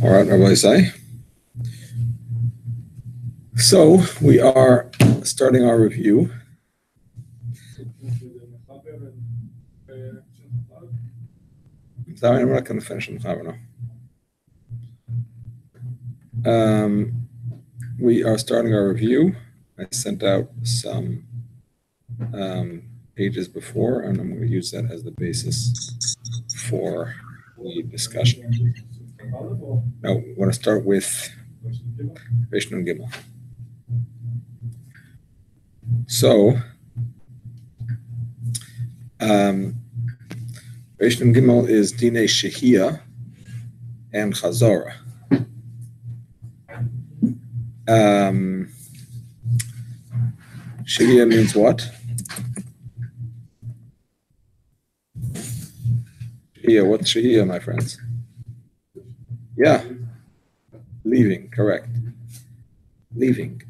All right, Rabbi Isai. So we are starting our review. Sorry, I'm not going to finish in Mechaber now. We are starting our review. I sent out some pages before, and I'm going to use that as the basis for the discussion. Now, we want to start with Reish Nun Gimel. So, Reish Nun Gimel is Dinei Shehiyah and Chazorah. Shehiyah means what? Shehiyah, what's Shehiyah, my friends? Yeah, leaving, correct. Leaving.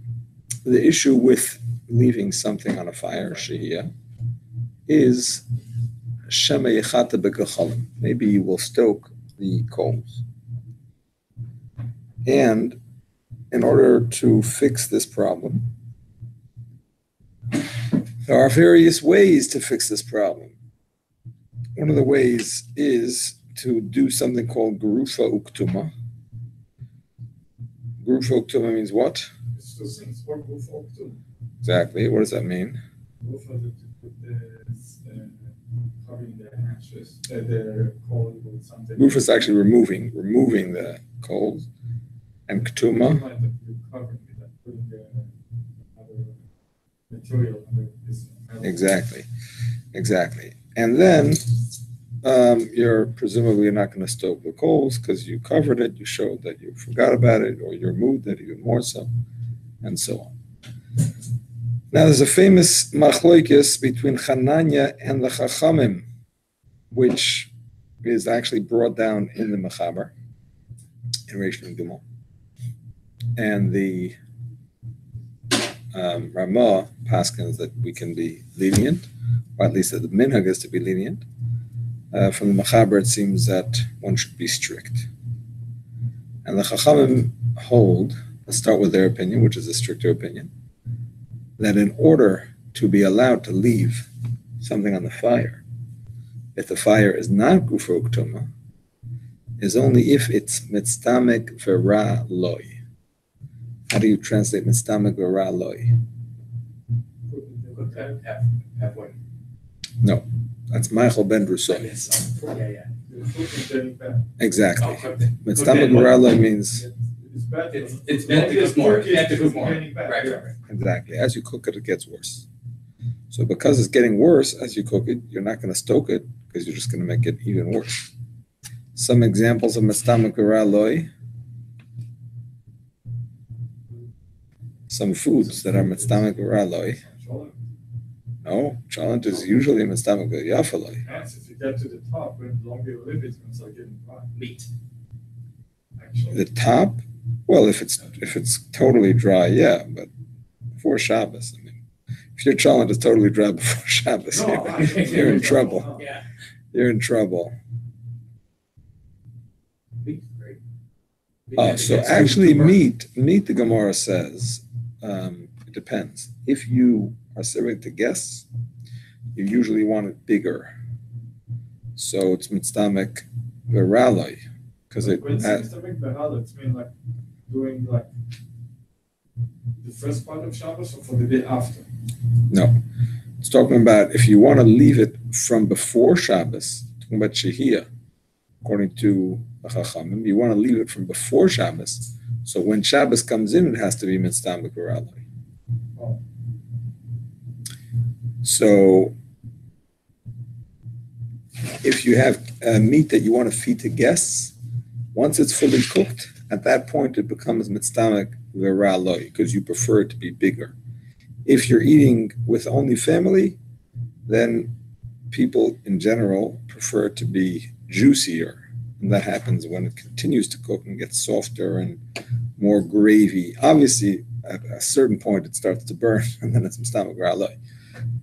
The issue with leaving something on a fire, Shehiyah, is maybe you will stoke the coals. And in order to fix this problem, there are various ways to fix this problem. One of the ways is to do something called Gerufa Uktuma. Gerufa Uktuma means what? Exactly. What does that mean? Gerufa is actually removing the coals. And Ktuma? Exactly. And then you're presumably not going to stoke the coals because you covered it, you showed that you forgot about it, or you removed it even more so, and so on. Now there's a famous machloikis between Chananya and the Chachamim, which is actually brought down in the Mechaber, in Reish Nun Gimel. And the Ramah paskins that we can be lenient, or at least that the minhag is to be lenient. From the Mechaber, it seems that one should be strict. And the Chachamim hold, let's start with their opinion, which is a stricter opinion, that in order to be allowed to leave something on the fire, if the fire is not Gerufa Uktuma, is only if it's mitztamek vera loy. How do you translate mitztamek vera loy? No. That's Michael Ben Rousseau. Exactly. Mitztamek vera loy means it's meant to cook more. It's meant to cook more. Right. Exactly. As you cook it, it gets worse. So because it's getting worse as you cook it, you're not going to stoke it because you're just going to make it even worse. Some examples of mitztamek vera loy. Some foods that are mitztamek vera loy. No, cholent is usually mitztamek yafa loy. Yes, if you get to the top, when longer you live, it's going to start getting dry. Meat. Actually. The top? Well, if it's totally dry, yeah, but before Shabbos, I mean, if your cholent is totally dry before Shabbos, you're in trouble. Yeah. You're in trouble. Oh, so actually meat, the Gemara says, it depends. If you are serving to guests, you usually want it bigger. So it's mitztamek vera loy. Because it when it's mitztamek vera loy, it's mean like doing like the first part of Shabbos or for the day after? No. It's talking about if you want to leave it from before Shabbos, talking about Shehiyah, according to the Chachamim, you want to leave it from before Shabbos. So when Shabbos comes in, it has to be mitztamek vera loy. Oh. So if you have meat that you want to feed to guests, once it's fully cooked, at that point it becomes mitztamek vera loy because you prefer it to be bigger. If you're eating with only family, then people in general prefer it to be juicier. And that happens when it continues to cook and gets softer and more gravy. Obviously, at a certain point, it starts to burn, and then it's mitztamek vera loy.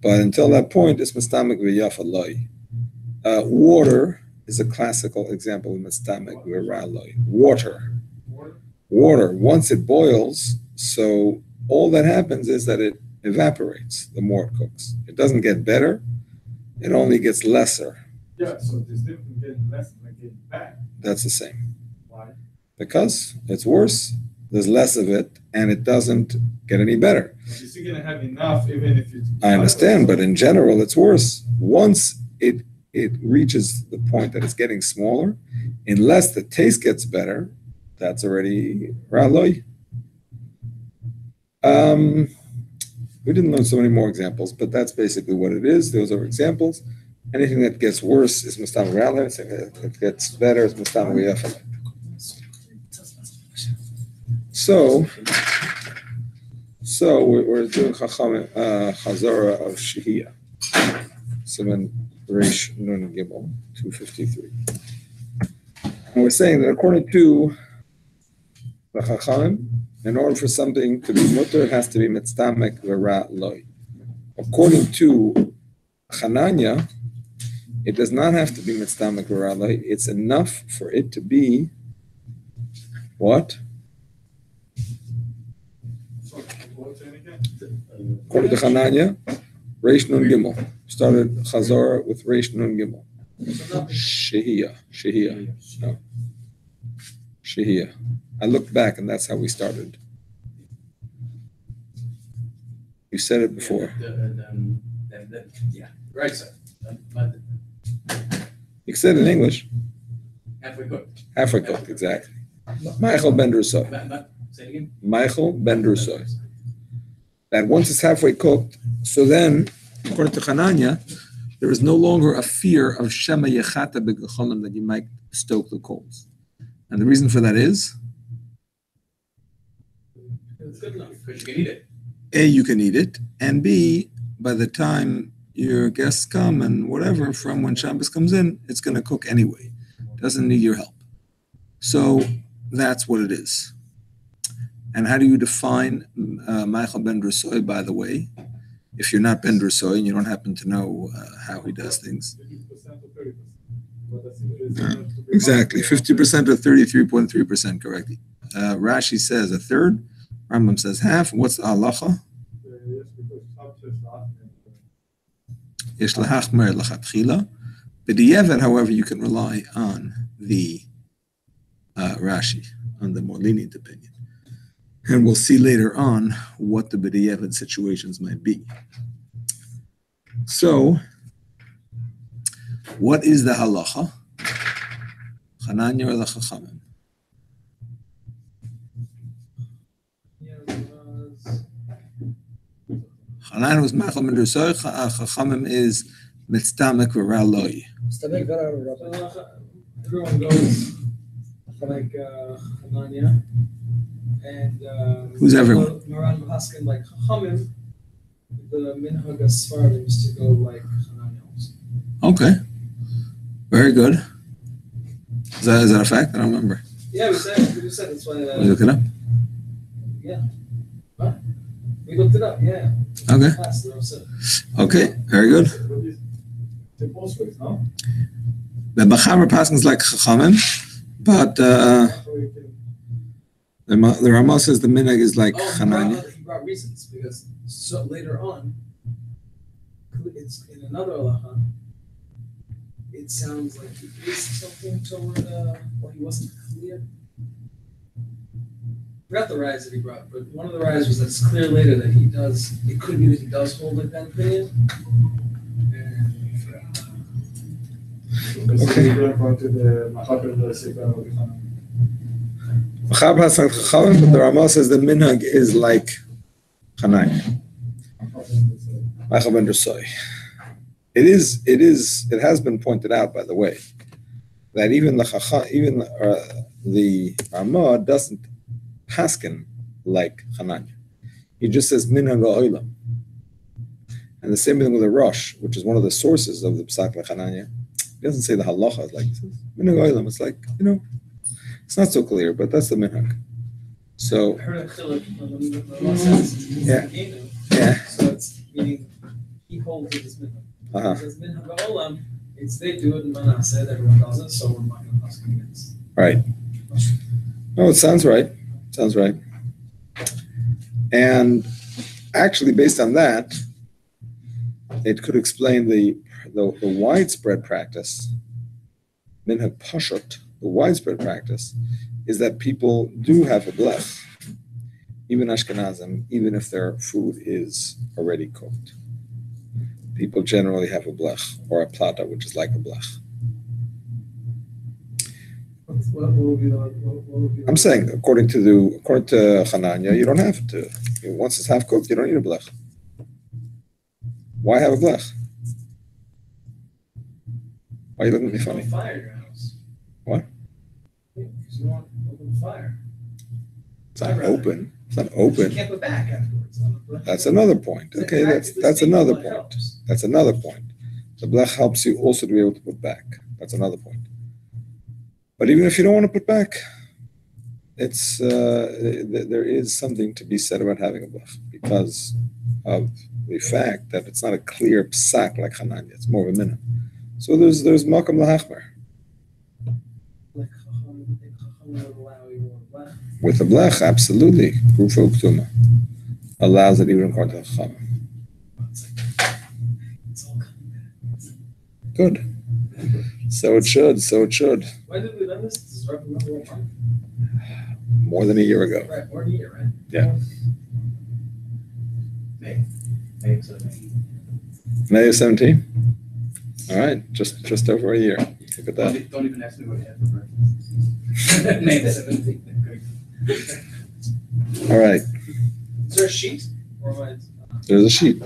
But until that point, it's mitztamek v'yafa loy. Water is a classical example of mitztamek vera loy. Water. water, once it boils, so all that happens is that it evaporates the more it cooks. It doesn't get better, it only gets lesser. Yeah, so there's difference in getting less and getting back. That's the same. Why? Because it's worse, there's less of it, and it doesn't get any better. But you're still gonna have enough even if you. I understand, but in general, it's worse. Once it reaches the point that it's getting smaller, unless the taste gets better, that's already ra'loi. We didn't learn so many more examples, but that's basically what it is. Those are examples. Anything that gets worse is mustam ra'loi. Anything that gets better is mustam riyafaloi. So we're doing Chazara of Shehiyah. Siman Reish Nun Gimel 253. And we're saying that according to the Chachamim, in order for something to be mutter, it has to be mitztamek v'ra loy. According to Chananya, it does not have to be mitztamek v'ra loy. It's enough for it to be what? According to Chananya, Reish Nun Gimel. Started Chazor with Reish Nun Gimel. Shehiyah. No. Shehiyah. I looked back and that's how we started. You said it before. Yeah, right side. You said it in English. Halfway cooked. Halfway cooked, exactly. Michael Ben Drusoy. Say it again. Michael Ben Drusoy. That once it's halfway cooked, so then, according to Chananya, there is no longer a fear of Shema Yechata B'Gecholim that you might stoke the coals. And the reason for that is? It's good enough because you can eat it. A, you can eat it, and B, by the time your guests come and whatever, from when Shabbos comes in, it's going to cook anyway. Doesn't need your help. So that's what it is. And how do you define Michael Ben Drusoy, by the way? If you're not Ben Drusoy and you don't happen to know how he does things. 50% or 30%. Exactly, 50% or 33.3%, correctly. Rashi says a third, Rambam says half. What's the halacha? Yesh lahachmer lachatchila. B'diavad, however, you can rely on the Rashi, on the more lenient opinion. And we'll see later on what the b'diavad situations might be. So, what is the halacha? Chananya or the Chachamim? Chananya was Michael Ben Drusoy. Chachamim is mitztamek v'ra loy. Everyone goes like Chananya. And who's everyone? Maran Haskin, like Chachamim, the minhag Sfardim used to go like Chananya also. Okay, very good. Is that a fact? I don't remember. Yeah, we said that's why. We look it up. Yeah. What? We looked it up. Yeah. Okay. Okay, very good. The both ways, no? The Machaber Paskins like Chachamim, but the Ramah says the minhag is like Chananya. He brought reasons because so later on, it's in another halacha. It sounds like he is something toward what he wasn't clear. I forgot the rise that he brought, but one of the rises was that it's clear later that he does. It could be that he does hold like that opinion. Okay. Machaber has like Chachamim, but the Ramah says the minhag is like Chananya. Michael Ben Drusoy. It has been pointed out, by the way, that even the Ramah doesn't paskin like Chananya. He just says minhag ha'olam. And the same thing with the Rosh, which is one of the sources of the Psak Chananya. He doesn't say the halacha, like minhag ha'olam. It's like, it's not so clear, but that's the minhag. So, I heard a chiluk when the law says yeah. So it's meaning he holds it as minhag. Uh-huh. It says minhag ha'olam, it's they do it in Manasseh, everyone does it, so we're not going to pass against. Right. No, it sounds right. Sounds right. And actually, based on that, it could explain the widespread practice, minhag pashut, the widespread practice, is that people do have a blech, even Ashkenazim, even if their food is already cooked. People generally have a blech, or a plata, which is like a blech. What would be I'm saying, according to Hananya, you don't have to. Once it's half cooked, you don't need a blech. Why have a blech? Why are you looking at me funny? Fire in your house. What? Because you want open fire. It's not open. It's not open. You can't put back afterwards. That's another point. Okay, that's another point. That's another point. The blech helps you also to be able to put back. That's another point. But even if you don't want to put back, it's there is something to be said about having a blech because of the fact that it's not a clear psak like Hananya. It's more of a minhag. So there's makam lahachmer. Like Chacham would allow you a blech. With the blech, absolutely. Grufa uktuma allows it even according to Chacham. It's all coming back. Good. So it should. When did we learn this? This is right from number 1. More than a year ago. Right, more than a year, right? Yeah. May. May. May of 17? All right, just over a year. Look at that. Don't even ask me what I had for breakfast. May the 17th. All right, Is there a sheet? Or am I? there's a sheet.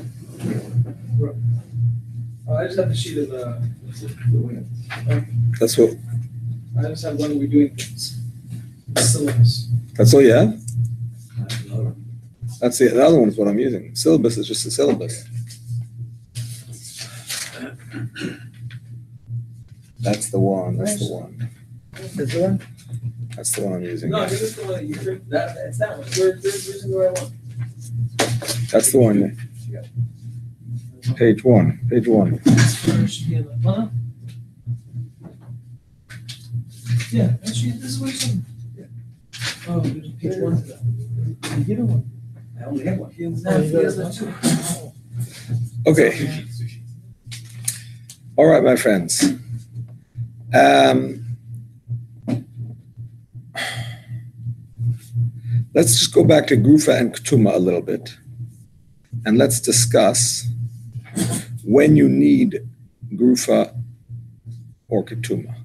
Oh, I just have the sheet of the That's what. I just have when are we doing things. Syllabus. That's all you have? That's the other one is what I'm using. Syllabus is just a syllabus. That's the one. That's the one. Is there? That's the one I'm using. No, this is the one that you print. It's that one. We're using the right one. That's the one. Page 1. Page 1. Huh? Yeah, actually, this is what it's on. Yeah. Oh, there's page 1 to that. You get a one. I only have one. He has that. Okay. All right, my friends. Let's just go back to Grufa and Ketuma a little bit. And let's discuss when you need Grufa or Ketuma.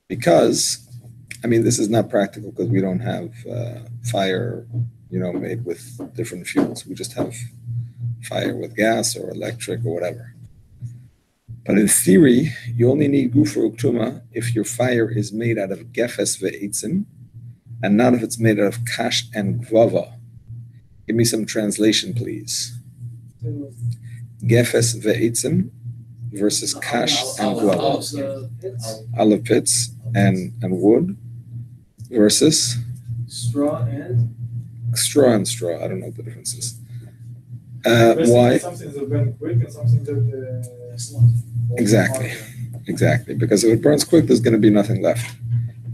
Because, I mean, this is not practical because we don't have fire, made with different fuels. We just have fire with gas or electric or whatever. But in theory, you only need Grufa or Ketuma if your fire is made out of Gefes ve'etzim and not if it's made out of Kash and Gvava. Give me some translation, please. Gefes ve'etzim versus Kash and Gvava. Olive pits and wood versus straw and straw. I don't know what the difference is. Why? Something that burns quick and something that Exactly. Because if it burns quick, there's going to be nothing left.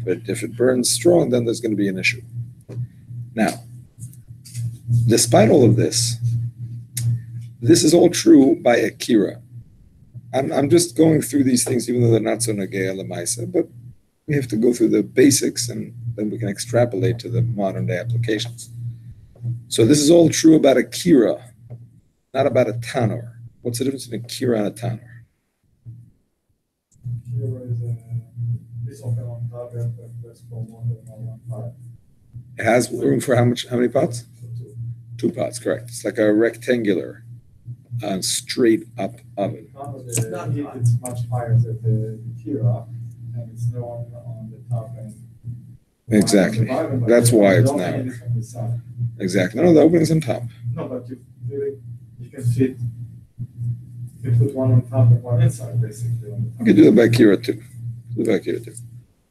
But if it burns strong, then there's going to be an issue. Now, despite all of this is all true by Akira. I'm just going through these things, even though they're not so nagea lemaisa, but we have to go through the basics and then we can extrapolate to the modern day applications. So this is all true about Akira, not about a tanur. What's the difference between Akira and a tanur? It has room for how many pots? 2 pots, correct. It's like a rectangular, straight up oven. It's much higher than the Kira, and it's no on the top end. Exactly. That's why it's narrow. Exactly. No, the opening is on top. No, but you can fit. You can put one on top and one inside, basically. You can do that by Kira too.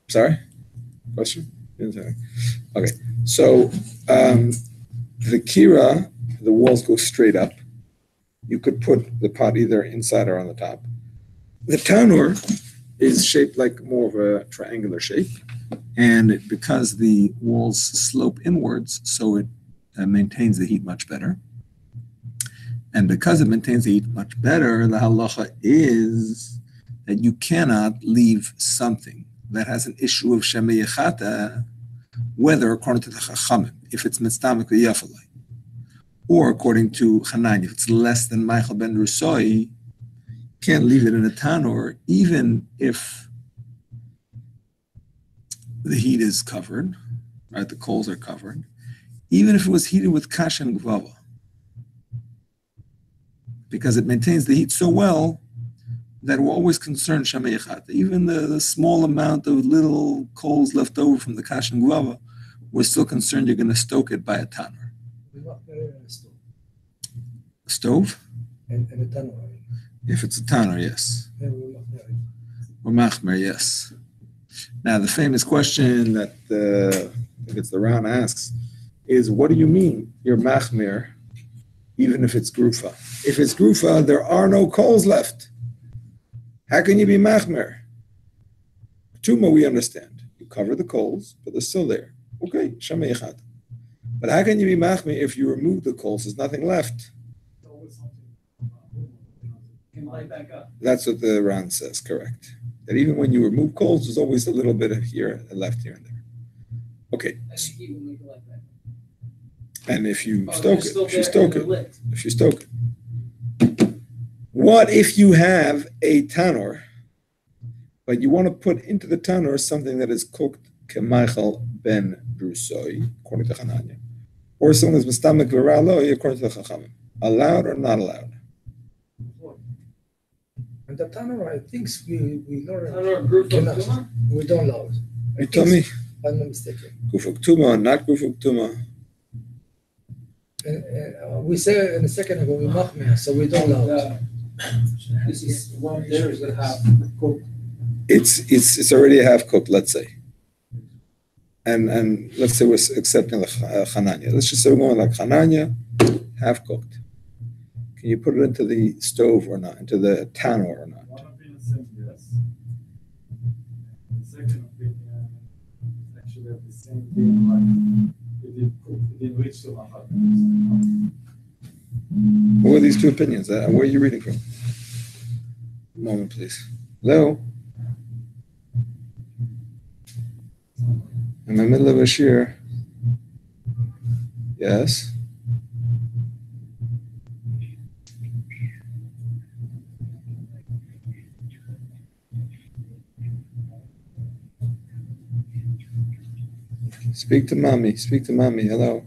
Sorry? Question? Okay. So the Kira, the walls go straight up. You could put the pot either inside or on the top. The tanur is shaped like more of a triangular shape, And because the walls slope inwards, so it maintains the heat much better. And because it maintains the heat much better, the halacha is that you cannot leave something that has an issue of Shehiyah, whether according to the Chachamim, if it's mitztamik v'yafalai, or according to Hanani, if it's less than Michael ben Rusoi, can't leave it in a tanur, even if the heat is covered, right? The coals are covered, even if it was heated with kash and gvava, because it maintains the heat so well that we're always concerned Shehiyah. Even the small amount of little coals left over from the kash and gvava, we're still concerned you're going to stoke it by a tanur. A stove? And a tanur. If it's a tanur, yes. Or machmer, yes. Now, the famous question that I think it's the Ran asks is, what do you mean you're machmer, even if it's grufa? If it's grufa, there are no coals left. How can you be machmer? Tuma, we understand. You cover the coals, but they're still there. Okay, Shehiyah. But how can you be machmer if you remove the coals? There's nothing left. That's what the Ran says, correct. That even when you remove coals, there's always a little bit of here left here and there. Okay. And if you stoke it, what if you have a tanur, but you want to put into the tanur something that is cooked k'Michael ben Brusoi, according to Hananya, or someone is mistamek v'ra'loi, according to the Chachamim? Allowed or not allowed? And the tanur, I think we Tanur, we don't allow it. You tell me. I'm not mistaken. Gufuk tuma, not gufuk tuma. We say in a second ago we machmir, so we don't allow it. This is one there is that have cooked. It's already half cooked, let's say. And let's say we're accepting the Hananya. Let's just say we're going like Hananya, half cooked. Can you put it into the stove or not, into the tanur or not? One opinion says yes. The second opinion actually have the same thing, like it didn't reach to my heart. What are these two opinions? Where are you reading from? A moment, please. Hello? In the middle of a shir. Yes? Speak to mommy. Speak to mommy. Hello.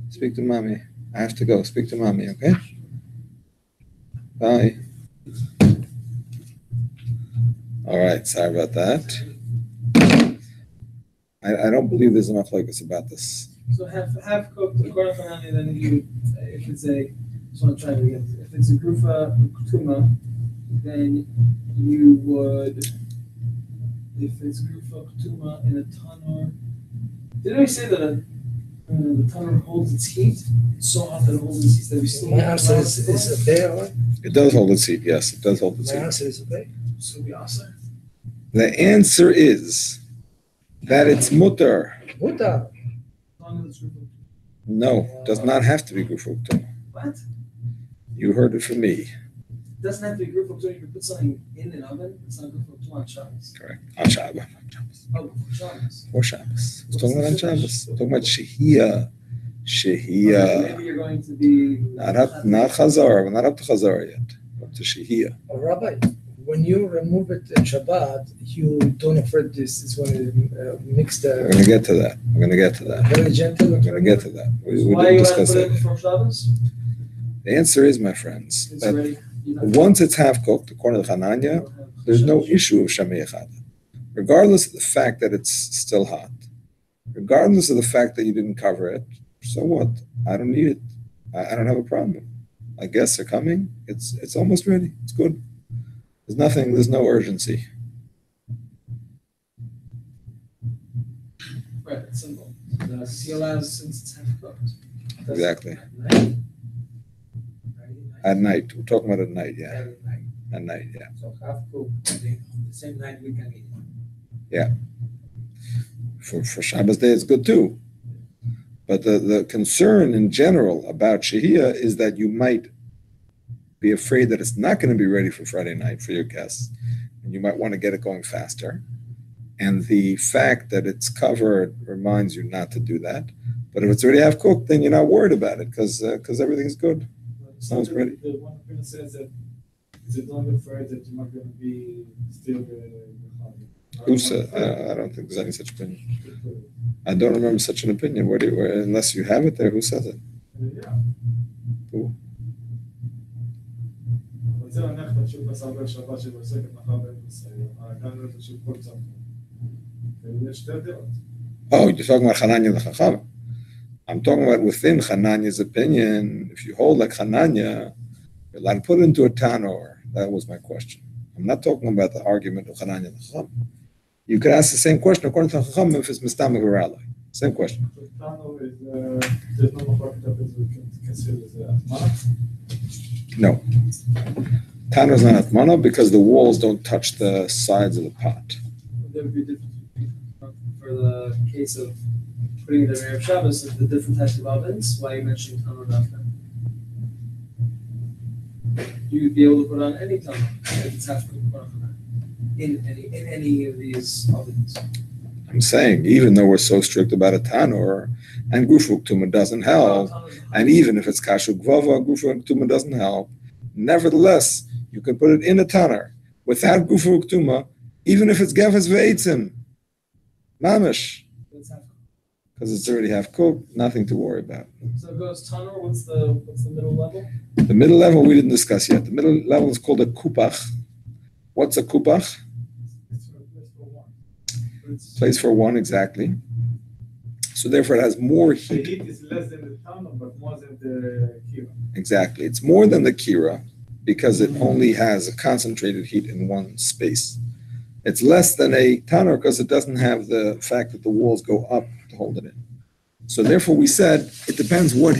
Speak to mommy. I have to go. Speak to mommy, okay? Bye. All right. Sorry about that. I don't believe there's enough focus about this. So half cooked according to Hanani, then you, if it's a, just want to try it again. If it's a grufa tuma, then you would, if it's grufa tuma in a tanur, didn't we say that the tanur holds its heat? It's so hot that it holds its heat that we still. My answer is a bear, right? It does hold its heat. Yes, it does hold its My heat. answer is a bear. So we also. The answer is that it's mutter. Muta. No, does not have to be gufuk tuma. What? You heard it from me. It doesn't have to be grufa tuma. You can put something in an oven. It's not grufa tuma on Shabbos. Correct. On Shabbos. Oh, for Shabbos. For Shabbos. We're talking about on Shabbos. We're talking about Shehiyah. Shehiyah. Maybe you're going to be. Not Chazar. We're not up to Chazar yet. We're up to Shehiyah. Rabbi, when you remove it in Shabbat, you don't afraid this is when you mix the. We're going to get to that. We're going to get to that. Very gentle. We're going to get to that. We Why didn't you discuss put it that. before Shabbos? The answer is, my friends, It's that already. once it's half cooked, according to Hananya, there's no issue of Shehiyah. Regardless of the fact that it's still hot, regardless of the fact that you didn't cover it, so what? I don't need it. I don't have a problem. My guests are coming. It's almost ready. It's good. There's no urgency. Right, it's simple. The seal allows since it's half cooked. Exactly. Right? At night. We're talking about at night, yeah. At night, yeah. So half cooked, the same night we can eat. For Shabbos day, it's good too. But the concern in general about Shehiyah is that you might be afraid that it's not going to be ready for Friday night for your guests, and you might want to get it going faster. And the fact that it's covered reminds you not to do that. But if it's already half cooked, then you're not worried about it because everything's good. Sounds ready. The one who says that is it not afraid that you're not going to be still the Who said? I don't think there's any such opinion. I don't remember such an opinion. Unless you have it there, who says it? Yeah. Who? רוצה להניח את השוק בשר בשבת שבעוסקת מחר באמצע, גם את השוק כל צמחו. ויש שתי דעות. Oh, you're talking about Hananya the Chacham. I'm talking about within Hananya's opinion. If you hold like Hananya, you're allowed to put it into a tanor. That was my question. I'm not talking about the argument of Hananya the Chacham. You could ask the same question according to Chacham if it's Mistamik or Ralai. Same question. Tanur is, there's no more that we can consider as a atmana. No. Tanor is not Atmana because the walls don't touch the sides of the pot. There would be different for the case of putting the Erev Shabbos of the different types of ovens. Why are you mentioning Tanur Dafka? You'd be able to put on any Tanur if it's half cooked in any of these ovens. I'm saying, even though we're so strict about a tanur, and Gufuk Tuma doesn't help, and even if it's Kashuk Vava, Gufuk Tuma doesn't help, nevertheless, you can put it in a tanur without Gufuk Tuma, even if it's Gevas Ve'etzim, Mamish, because it's already half cooked, nothing to worry about. So it goes Tanur, what's the middle level? The middle level we didn't discuss yet. The middle level is called a kupach. What's a kupach? Place for one, exactly. So therefore it has more The heat. heat is less than the tanur, but more than the kira. Exactly. It's more than the kira because it only has a concentrated heat in one space. It's less than a tanur because it doesn't have the fact that the walls go up to hold it in. So therefore we said it depends what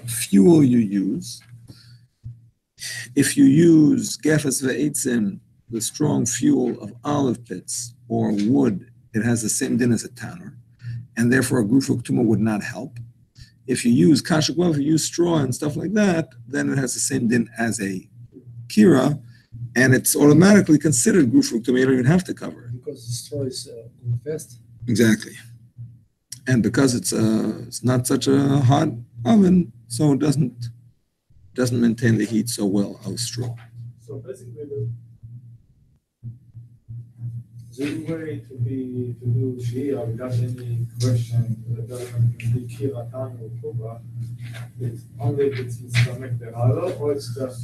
fuel you use. If you use gefes ve'etzim, the strong fuel of olive pits or wood, it has the same din as a tanur, and therefore a gufuk tuma would not help. If you use kashuk, if you use straw and stuff like that, then it has the same din as a kira, and it's automatically considered gufuk tuma. You don't even have to cover it. Because the straw is going fast. Exactly. And because it's not such a hot oven, so it doesn't maintain the heat so well as straw. So basically, the way to do Shehiyah without any question, doesn't be kira tanur or kuba, it's only if it's Mistamik the Halo, or it's just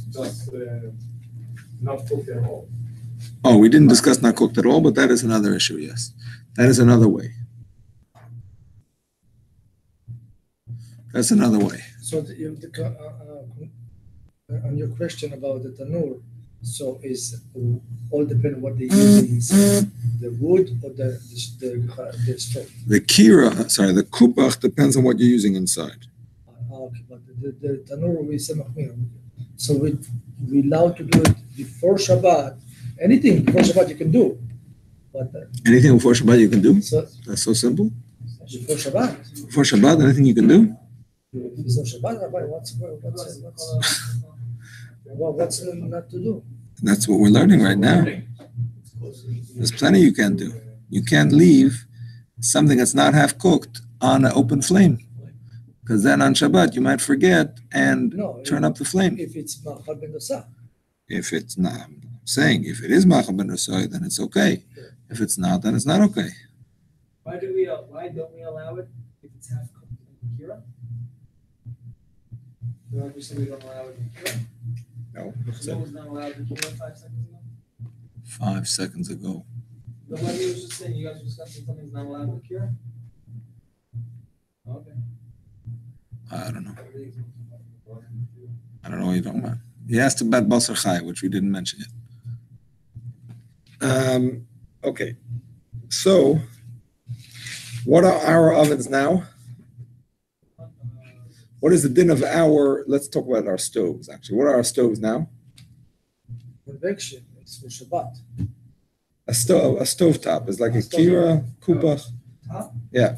not cooked at all. Oh, we didn't discuss not cooked at all, but that is another issue, yes. That is another way. That's another way. So on your question about the tanur, so is all depend on what they use inside, the wood or the stove? The the kupach depends on what you're using inside. Okay, but the tanur we say machmir. So we allowed to do it before Shabbat. Anything before Shabbat you can do. But Anything before Shabbat you can do? so That's so simple. before Shabbat. Before Shabbat, anything you can do? If it's not Shabbat, Rabbi, what's not to do? That's what we're learning right now. There's plenty you can do. You can't leave something that's not half cooked on an open flame. Because then on Shabbat you might forget and turn up the flame. If it's machal ben dosa. If it's not, I'm saying if it is machal ben dosa, then it's okay. If it's not, then it's not okay. Why don't we allow it if it's half cooked in kira? Don't you say we don't allow it in kira? No. What was not allowed in kira 5 seconds ago? 5 seconds ago. The one you was just saying you guys were discussing something's not allowed in kira? Okay. I don't know. I don't know what you're talking about. He asked about Basar Chai, which we didn't mention yet. Okay. So, what are our ovens now? What is the din of let's talk about our stoves, actually. What are our stoves now? Convection, it's for Shabbat. A stovetop is like a kira, kupach. Top? Yeah.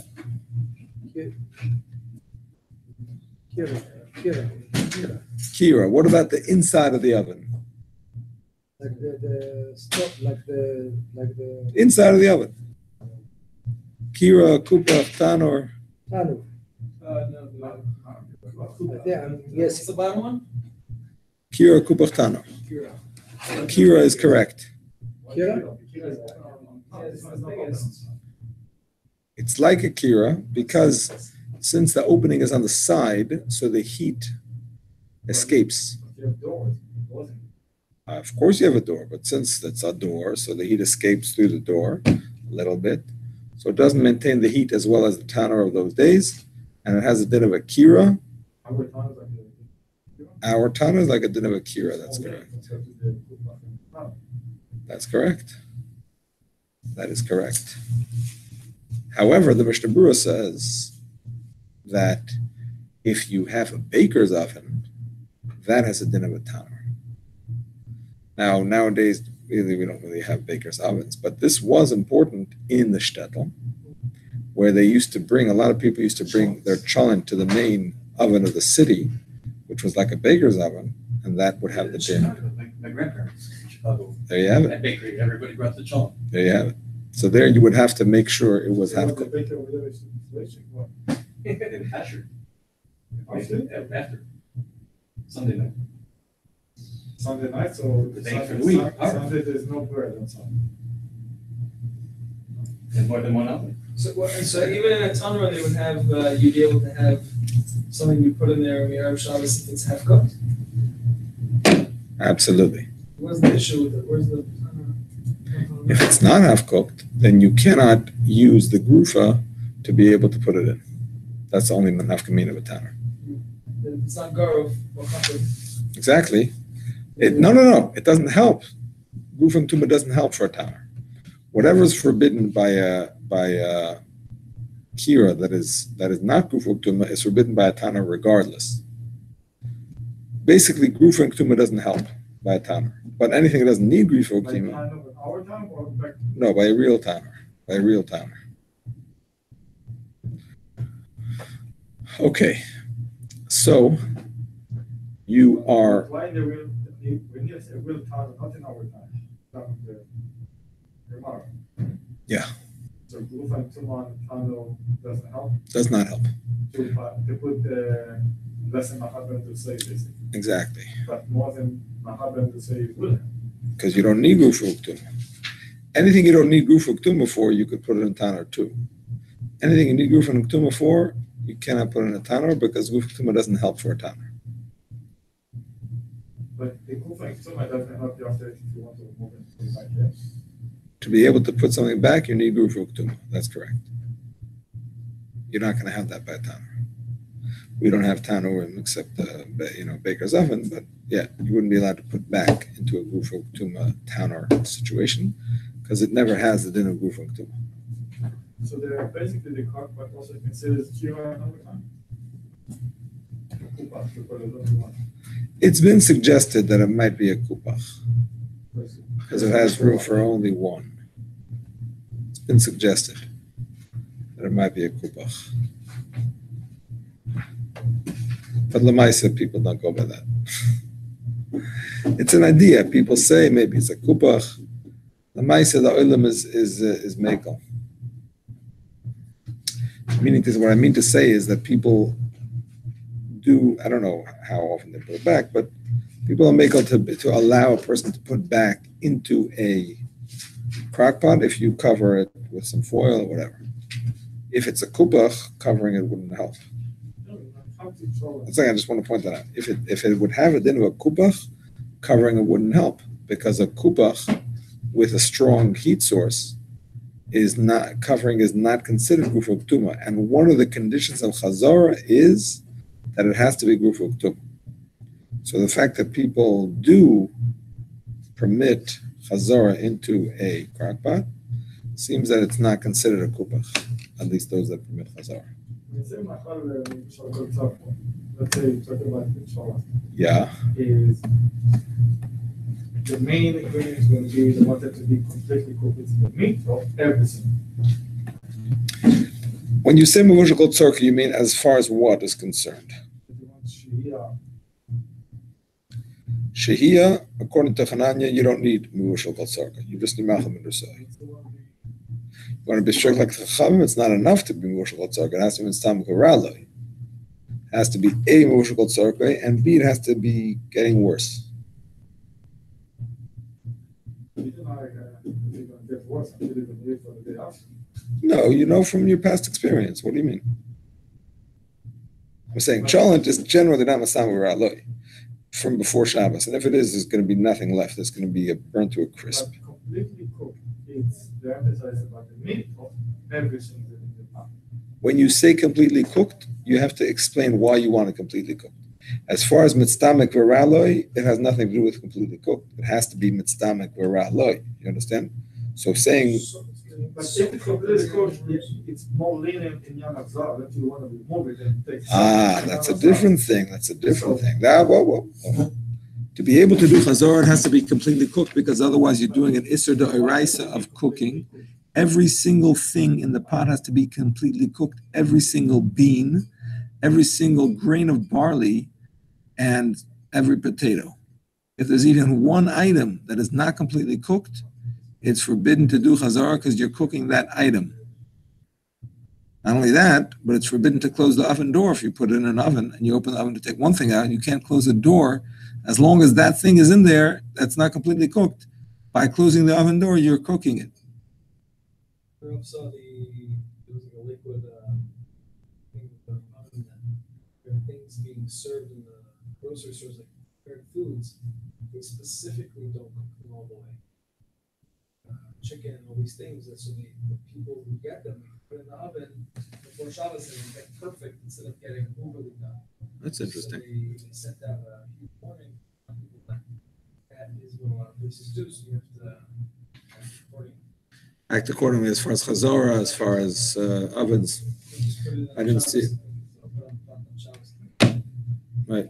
Kira. Kira. What about the inside of the oven? Like the stove, like the Inside of the oven. Kira, kupach, tanor. Tanu. Yes. What's the bottom one? Kira, kupach, tanor. Kira. Kira is correct. Kira? It's like a kira because since the opening is on the side, so the heat escapes. Of course you have a door, but since it's a door, so the heat escapes through the door a little bit. So it doesn't maintain the heat as well as the tanner of those days. And it has a din of a kira. Our tanner is like a din of a kira, that's correct. That's correct. That is correct. However, the Mishnah Berurah says that if you have a baker's oven, that has a din of a tanner. Now, nowadays, really, we don't really have baker's ovens, but this was important in the shtetl, where they used to bring, a lot of people used to bring their cholent to the main oven of the city, which was like a baker's oven, and that would have the din. My grandparents in Chicago. There you have it. At bakery, everybody brought the chalk. There you have it. So there you would have to make sure it was half cooked. In Asher. After. Sunday night. Sunday night, so The day for the week. Sunday there's no bread on Sunday. And more than one oven. So even in a tanur, they would have, you'd be able to have something you put in there in Erev Shabbos if it's half cooked? Absolutely. Where's the issue with it? Where's the tanur? If it's not half cooked, then you cannot use the grufa to be able to put it in. That's the only nafkamin of a tanner. If it's not garov, or chafed. Exactly. No. It doesn't help. Grufa and tuma doesn't help for a tanner. Whatever is forbidden by a kira that is not grufa and tuma is forbidden by a tanner regardless. Basically, grufa and tuma doesn't help by a tanner. But anything that doesn't need grufa and tuma. Our time or back? No, by a real tanner. By a real tanner. Okay. So you are. Why in the real, when you say real time, not in our time, the remark. Yeah. So Grufa and Tuma and Tano doesn't help Does not help. to put less than Mahaban to say basically, Exactly. but more than Mahaban to say will help. Because you don't need grufa uktuma. Anything you don't need grufa uktuma for, you could put it in tanner too. Anything you need grufa uktuma for, you cannot put in a tanner because grufa uktuma doesn't help for a tanner. But the Grufa and Tuma doesn't help you after if you want to move it back here. To be able to put something back, you need grufa uktuma. That's correct. You're not going to have that by tanner. We don't have tanner except baker's oven, but yeah, you wouldn't be allowed to put back into a grufa uktuma tanner situation because it never has the din of grufa uktuma. So they're basically the cock, but also considers Kira and overtime. Kupa, to put it on one. It's been suggested that it might be a kupach because it has room for only one. It's been suggested that it might be a kupach. But Lamaisa, people don't go by that. It's an idea. People say maybe it's a kupach. Lamaisa, the oilam is mekel. Meaning, what I mean to say is that people do, I don't know how often they put it back, but people are mekel to allow a person to put back into a crock pot if you cover it with some foil or whatever. If it's a kupach, covering it wouldn't help. That's like I just want to point that out. If it would have a din of a kupach, covering it wouldn't help because a kupach with a strong heat source is not considered grufa uktuma, and one of the conditions of chazara is that it has to be grufa uktuma. So the fact that people do permit chazara into a crockpot seems that it's not considered a kupach, at least those that permit chazara. Let's say talking about Shabbos. Yeah. Is the main ingredient is going to be the one that to be completely cooked. It's the meat or everything. When you say Mevushal Kol Tzorka, you mean as far as what is concerned? If you want Shehiyah, Shehiyah, according to Hananya, you don't need Mevushal Kol Tzorka. You just need Macham and Rusai. it's the one You want to be strict like Chachamim, it's not enough to be Mevushal Kol Tzorka. It has to be Mitztam Koraloi. It has to be A, Mevushal Kol Tzorka, and B, it has to be getting worse. you know, like, you're going to get worse until you can live for the day after. No, you know from your past experience. What do you mean? I'm saying cholent is generally not Mitztam Koraloi from before Shabbos. And if it is, there's going to be nothing left. It's going to be burnt to a crisp. But completely cooked, it's the emphasis about the meat of everything that is in the pot. When you say completely cooked, you have to explain why you want it completely cooked. As far as mitzdamek v'raloi, it has nothing to do with completely cooked. It has to be mitzdamek v'raloi. You understand? So saying, But if it's completely cooked, it's more lenient in Yom Hazar. If you want to remove it and take that's a different thing. That's a different thing. Whoa. To be able to do chazor, it has to be completely cooked, because otherwise you're doing an isser d'oraisa of cooking. Every single thing in the pot has to be completely cooked. Every single bean, every single grain of barley, and every potato. If there's even one item that is not completely cooked, it's forbidden to do chazor because you're cooking that item. Not only that, but it's forbidden to close the oven door if you put it in an oven and you open the oven to take one thing out. You can't close the door as long as that thing is in there that's not completely cooked. By closing the oven door, you're cooking it. I saw there was like a liquid thing with the oven that there are things being served in the grocery stores, like prepared foods. They specifically don't cook them all the way. Chicken and all these things, and so the people who get them put in the oven before Shabbos and they get perfect instead of getting overly done. That's interesting. So they sent out a huge warning on people that is what a lot of places do, so you have to act accordingly. Act accordingly as far as chazorah, as far as ovens. I didn't see it. Right.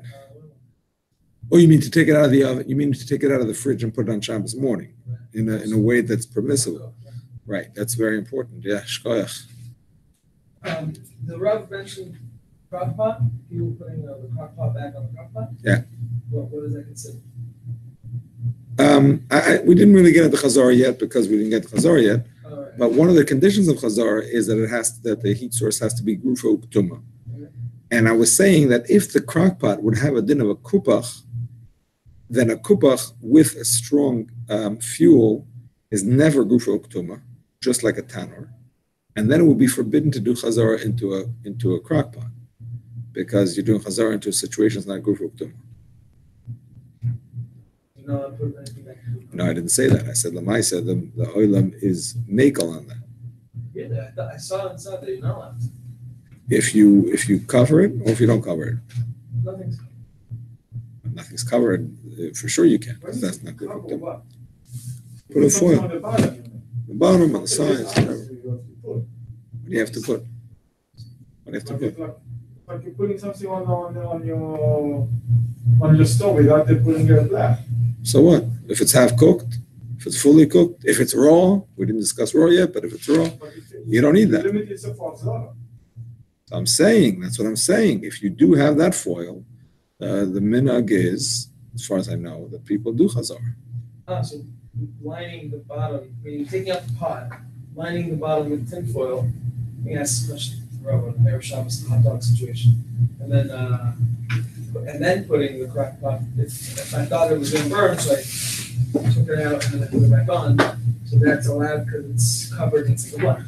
Oh, you mean to take it out of the oven? You mean to take it out of the fridge and put it on Shabbos morning in a way that's permissible? Right. That's very important. Yeah. Shkoyach. The Rav mentioned crock pot. People putting the crock pot back on the crock pot. Yeah. What does that consider? We didn't really get into chazar yet because we didn't get to chazar yet. Right. But one of the conditions of chazar is that that the heat source has to be grufa uktuma. And I was saying that if the crock pot would have a din of a kupach, then a kupach with a strong fuel is never grufa uktuma, just like a tanor. And then it would be forbidden to do chazar into a crock pot, because you're doing chazar into a situation that's not grufa uktuma. No, I didn't say that. I said Lamaisa, the oilam is makel on that. Yeah, I saw inside that you're not allowed. If you cover it, or if you don't cover it. Nothing's Nothing's covered. For sure you can. That's not good. Put a foil. On the bottom. The bottom, on the sides, whatever. What do you have to put? What do you have to put? Like you're putting something on your stove without putting it black. So what? If it's half cooked, if it's fully cooked, if it's raw, we didn't discuss raw yet, but if it's raw, you don't need that. Limit yourself for Zara. I'm saying, that's what I'm saying. If you do have that foil, the minhag is, as far as I know, that people do chazar. So lining the bottom, meaning taking out the pot, lining the bottom with tinfoil. I think that's much on Erev Shabbos, the hot dog situation, and then putting the crock pot. If I thought it was going to burn, so I took it out and then I put it back on. So that's allowed because it's covered in tzikabach.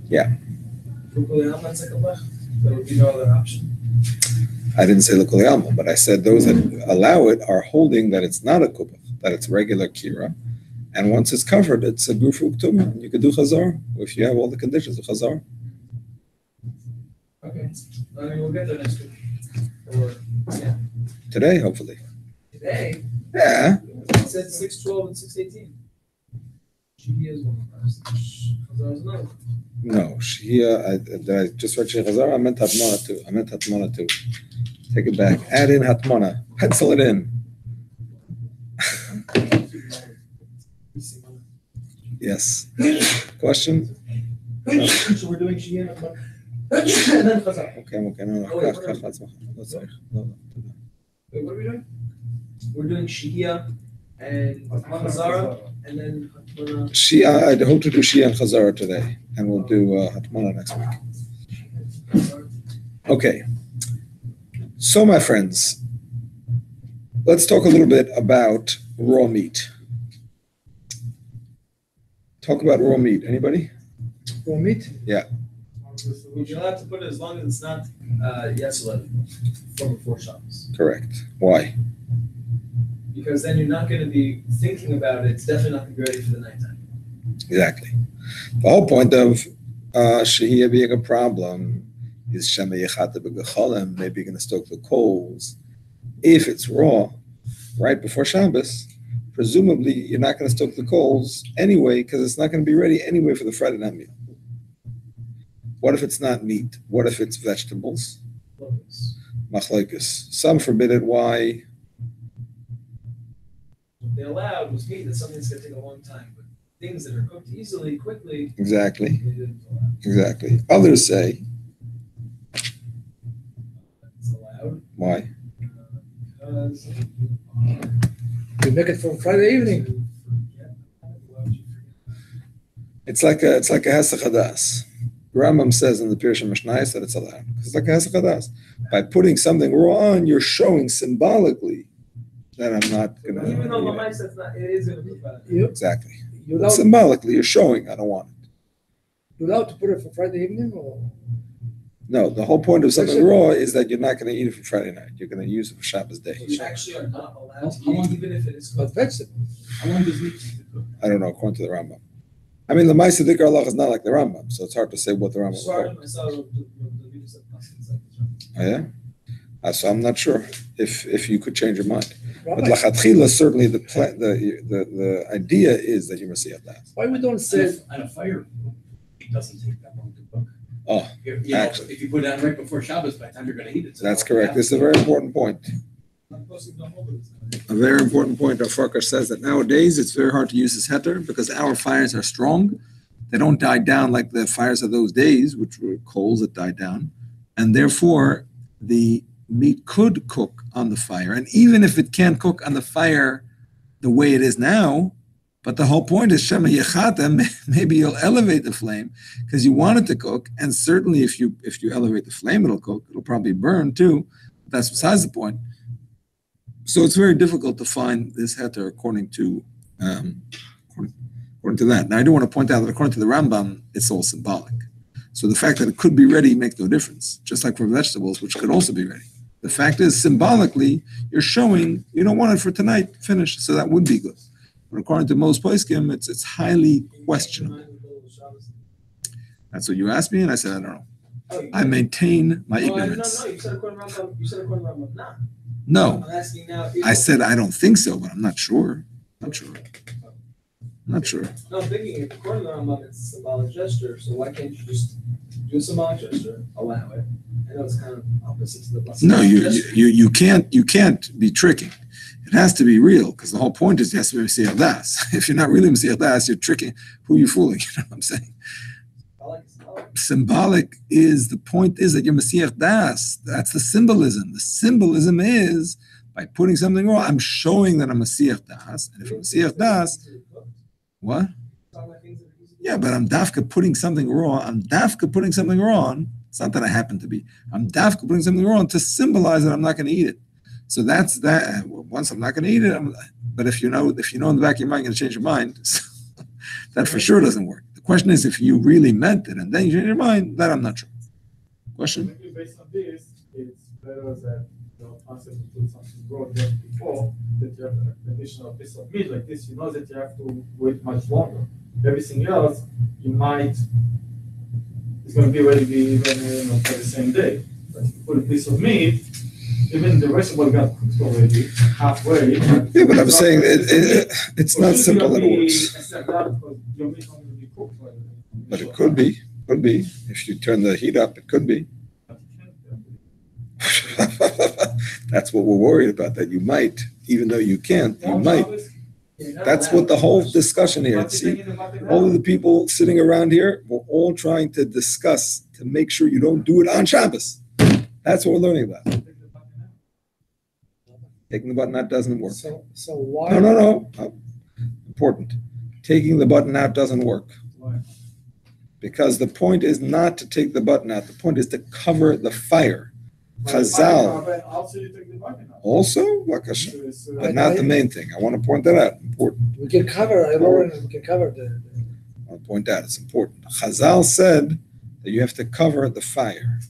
Yeah. That's tzikabach. There would be no other option. I didn't say l'kol alma, but I said those that allow it are holding that it's not a kupach, that it's regular kira, and once it's covered, it's a grufa uktuma. You could do chazar if you have all the conditions of chazar. Okay, I mean, we'll get there next week. Or yeah, Today, hopefully. today. Yeah. It said 6:12 and 6:18. Shehiyah is one of us. Chazar is another. No, Shehiyah, I just read Shehiyah Chazar. I meant Hatmana too. Take it back. Add in Hatmana. Pencil it in. Yes. Question? So we're doing Shehiyah and then Chazar. Okay, no. Oh, wait, Wait, what are we doing? We're doing Shehiyah and Chazara, and then Hatmana. Shehiyah, I hope to do Shehiyah and Chazara today, and we'll do Hatmana next week. Okay. So, my friends, let's talk a little bit about raw meat. Talk about raw meat. Anybody? Raw meat? Yeah. You're allowed to put it as long as it's not Yesler from before Shabbos. Correct. Why? Because then you're not going to be thinking about it. It's definitely not going to be ready for the nighttime. Exactly. The whole point of Shehiyah being a problem is Shehiyah b'gecholem, maybe you're going to stoke the coals. If it's raw, right before Shabbos, presumably you're not going to stoke the coals anyway because it's not going to be ready anyway for the Friday night meal. What if it's not meat? What if it's vegetables? Machlokes. Some forbid it. Why? What they allowed was meat. That's something that's going to take a long time. But things that are cooked easily, quickly, Exactly. they didn't allow. Exactly. Others say, It's allowed why? because We make it from Friday evening. It's like a hesach hadas. Rambam says in the Pirush Mishnayos that it's allowed. It's like a hesach hadas. By putting something raw on, you're showing symbolically that I'm not going to. Even though Lamai says not, it is going to be bad. Exactly. You're But allowed, symbolically, you're showing I don't want it. you're allowed to put it for Friday evening or? No, the whole point of something raw is that you're not going to eat it for Friday night. You're going to use it for Shabbos day. You actually are not allowed to How long- eat, even if it is But cooked. vegetables. How long does meat take to cook? I don't know, according to the Rambam. I mean, the Ma'aseh Dikar Allah is not like the Rambam, so it's hard to say what the Rambam Sorry, is. I saw the videos of Paskins like this. Oh, yeah? So I'm not sure if you could change your mind. But Rabbi, lachatchila, certainly the idea is that you must see it last. why we don't say, On a fire, it doesn't take that long to cook. Oh, You know, Actually. if you put it on right before Shabbos, by the time you're going to eat it. that's correct. This is a very important point. A very important point. Our Farkar says that nowadays it's very hard to use this heter because our fires are strong. They don't die down like the fires of those days, which were coals that died down. And therefore, the meat could cook on the fire. And even if it can't cook on the fire the way it is now, but the whole point is Shema Yechata, maybe you'll elevate the flame because you want it to cook. And certainly if you elevate the flame, it'll cook. It'll probably burn too. But that's besides the point. So it's very difficult to find this heter according to that. Now I do want to point out that according to the Rambam, it's all symbolic. So the fact that it could be ready makes no difference, just like for vegetables, which could also be ready. The fact is, symbolically, you're showing you don't want it for tonight, finish, so that would be good. But according to most poskim, it's highly questionable. That's what you asked me, and I said, I don't know. I maintain my ignorance. No, you said according to Rambam. You said according to Rambam. Nah. No, I'm asking now. I said I don't think so, but I'm not sure. Not sure. No, I'm thinking if according to Rambam, it's a symbolic gesture. So why can't you just do a symbolic gesture, allow it? I know it's kind of opposite to the blessing. No, you can't be tricking. It has to be real because the whole point is it has to be Mesiach Das. If you're not really Mesiach Das, you're tricking. Who are you fooling? You know what I'm saying? Symbolic is the point is that you're Mesiach Das. That's the symbolism. The symbolism is by putting something raw, I'm showing that I'm Mesiach Das. And if I'm Mesiach Das, what? Yeah, but I'm dafka putting something raw. I'm dafka putting something raw on. It's not that I happen to be. I'm dafka putting something raw on to symbolize that I'm not going to eat it. So that's that. Once I'm not going to eat it, but if you know in the back of your mind, you're going to change your mind. So that for sure doesn't work. The question is if you really meant it and then you change your mind, that I'm not sure. Question? Maybe based on this, it's better that the concept to put something raw just before that you have an additional piece of meat like this. You know that you have to wait much longer. Everything else, it's going to be ready even for the same day. But if you put a piece of meat, even the vegetable got cooked already, halfway. Yeah, but I'm saying it's not simple that it works. But it could be. If you turn the heat up, it could be. That's what we're worried about, that you might, even though you can't, you might. That's what the whole discussion here. See, all of the people sitting around here, we're all trying to discuss to make sure you don't do it on Shabbos. That's what we're learning about. Taking the button out doesn't work. So why? No. Important. Taking the button out doesn't work. Why? Because the point is not to take the button out. The point is to cover the fire. Chazal. Also, you take the button out. Also, Lakasha. But not the main thing. I want to point that out. Important. We can cover. We can cover the. I want to point out it's important. Chazal said that you have to cover the fire.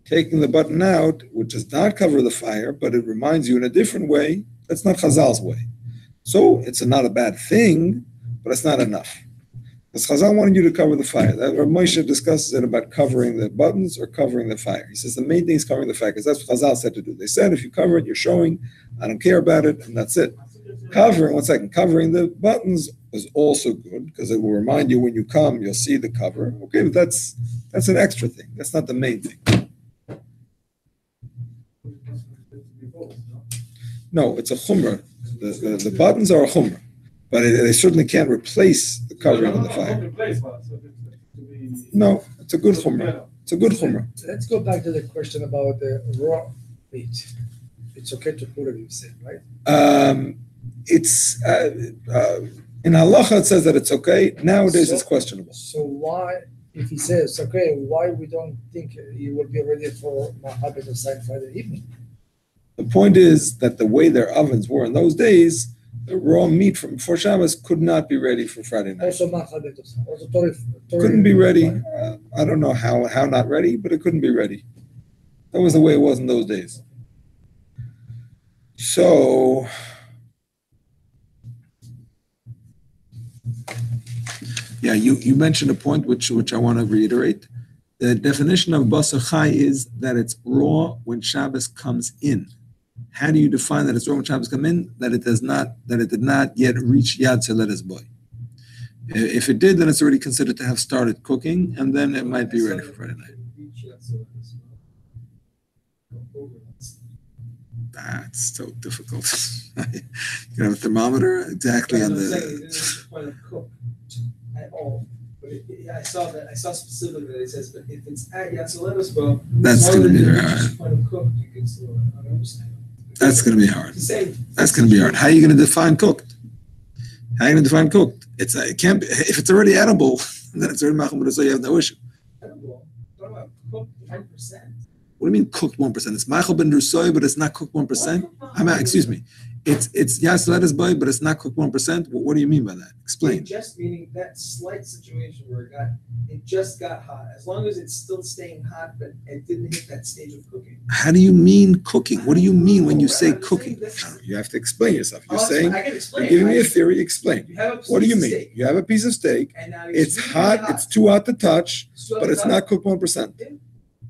Taking the button out, which does not cover the fire, but it reminds you in a different way, that's not Chazal's way. So it's not a bad thing, but it's not enough. Because Chazal wanted you to cover the fire. Rav Moshe discusses it about covering the buttons or covering the fire. He says the main thing is covering the fire, because that's what Chazal said to do. They said if you cover it, you're showing, I don't care about it, and that's it. Covering the buttons is also good, because it will remind you when you come, you'll see the cover. Okay, but that's an extra thing. That's not the main thing. No, it's a chumrah. The buttons are a chumrah, but they certainly can't replace the covering of the fire. No, it's a good chumrah. It's a good chumrah. Let's go back to the question about the raw meat. It's okay to put it, you said, right? It's in halacha it says that it's okay. Nowadays it's questionable. So why, if he says okay, why we don't think he will be ready for Mahabed aside Friday evening? The point is that the way their ovens were in those days, the raw meat from before Shabbos could not be ready for Friday night. Also Mahabed, also Torah. Couldn't be ready. I don't know how not ready, but it couldn't be ready. That was the way it was in those days. So, yeah, you mentioned a point which I want to reiterate. The definition of basar chai is that it's raw when Shabbos comes in. How do you define that it's raw when Shabbos comes in? That it did not yet reach Yad Seledes Boy. If it did, then it's already considered to have started cooking, and then it might be ready for Friday night. That's so difficult. You have a thermometer exactly on the. At all. But I saw specifically that it says, but if it's at Yatzoletos, well, that's going to be hard. Point of cooked, you can still understand. That's going to be hard. That's going to be hard. How are you going to define cooked? How are you going to define cooked? It can't be, if it's already edible, then it's already machum, so you have no issue. Edible? What about cooked 1%? What do you mean cooked 1%? It's machal ben rusoy, but it's not cooked 1%. Excuse me. It's yas lettuce boy, but it's not cooked 1%. What do you mean by that? Explain. Just meaning that slight situation where it just got hot. As long as it's still staying hot, but it didn't hit that stage of cooking. How do you mean cooking? What do you mean when you say cooking? You have to explain yourself. You're saying, you're giving me a theory. Explain. What do you mean? You have a piece of steak. It's hot. It's too hot to touch, but it's not cooked 1%.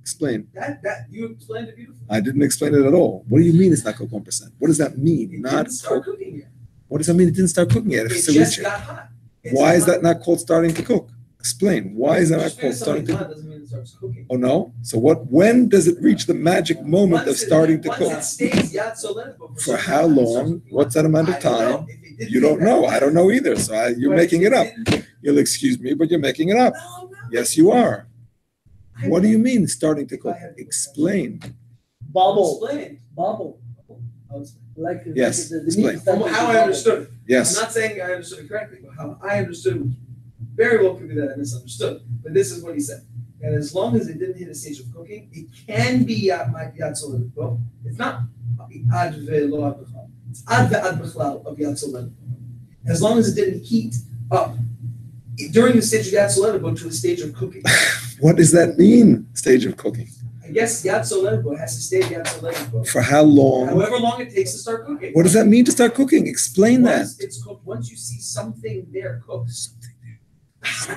Explain. That you explained it beautifully. I didn't explain it at all. What do you mean it's not cooked 1%? What does that mean? It didn't start cooking yet. What does that mean? It didn't start cooking yet. It just got hot. Why is that not called starting to cook? Explain. Why is that not called starting to cook? Doesn't mean it starts cooking. Oh no? So when does it reach the magic moment of starting to cook? Once it stays Yatzoletos. For how long? What's that amount of time? You don't know. I don't know either. So you're making it up. You'll excuse me, but you're making it up. No. Yes, you are. What do you mean starting to cook? Explain. Bubble. Yes, explain. From how I understood it. Yes. I'm not saying I understood it correctly, but how I understood it very well could be that I misunderstood. But this is what he said. And as long as it didn't hit a stage of cooking, it can be Yatzoletos. Well, it's not Ad ve'lo ad b'chlal. It's Ad ve'ad b'chlal of Yatzoletos. As long as it didn't heat up during the stage of Yatzoletos to a stage of cooking. What does that mean, stage of cooking? I guess Yatzoletos has to stay Yatzoletos. For how long? However long it takes to start cooking. What does that mean to start cooking? Explain Once that. it's cooked, once you see something there cooked. I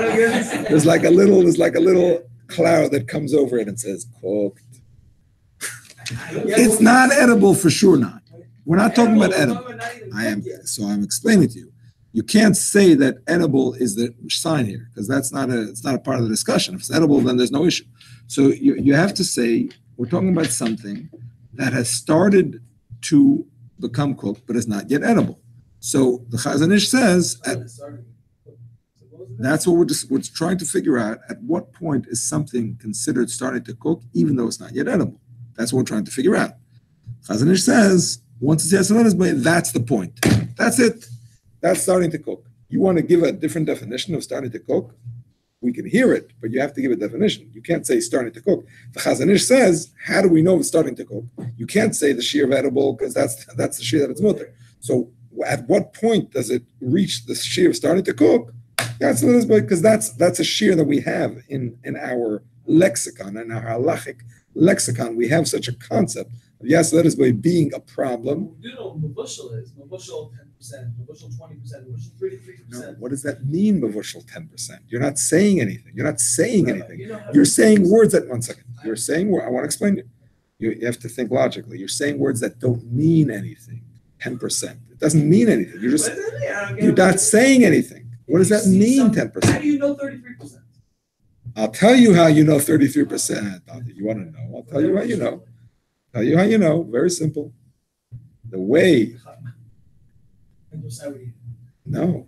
don't get it. There's like a little cloud that comes over it and says cooked. It's not edible for sure not. We're not talking about edible. I'm explaining to you. You can't say that edible is the sign here because it's not a part of the discussion. If it's edible, then there's no issue. So you have to say we're talking about something that has started to become cooked but is not yet edible. So the Chazon Ish says, that's what we're trying to figure out. At what point is something considered starting to cook, even though it's not yet edible? That's what we're trying to figure out. Chazon Ish says, once it's Yatzaladis, that's the point. That's it. That's starting to cook. You want to give a different definition of starting to cook? We can hear it, but you have to give a definition. You can't say starting to cook. The Chazon Ish says, how do we know it's starting to cook? You can't say the shear of edible because that's the shear that it's mutter. So at what point does it reach the shear of starting to cook? Because that's a shear that we have in our lexicon, in our halachic lexicon. We have such a concept of Yatzaladis by being a problem. You know, Mavushal is Mavushal 10%, Mavushal 20%, Mavushal 33%. No, what does that mean, Mavushal 10%? You're not saying anything. You're not saying anything. You're saying words that, one second. You're saying, I want to explain it. You have to think logically. You're saying words that don't mean anything. 10%. It doesn't mean anything. You're not saying anything. What does that mean, 10%? How do you know 33%? I'll tell you how you know 33%. You want to know? I'll tell you how you know. Tell you how you know. Very simple. The way. No,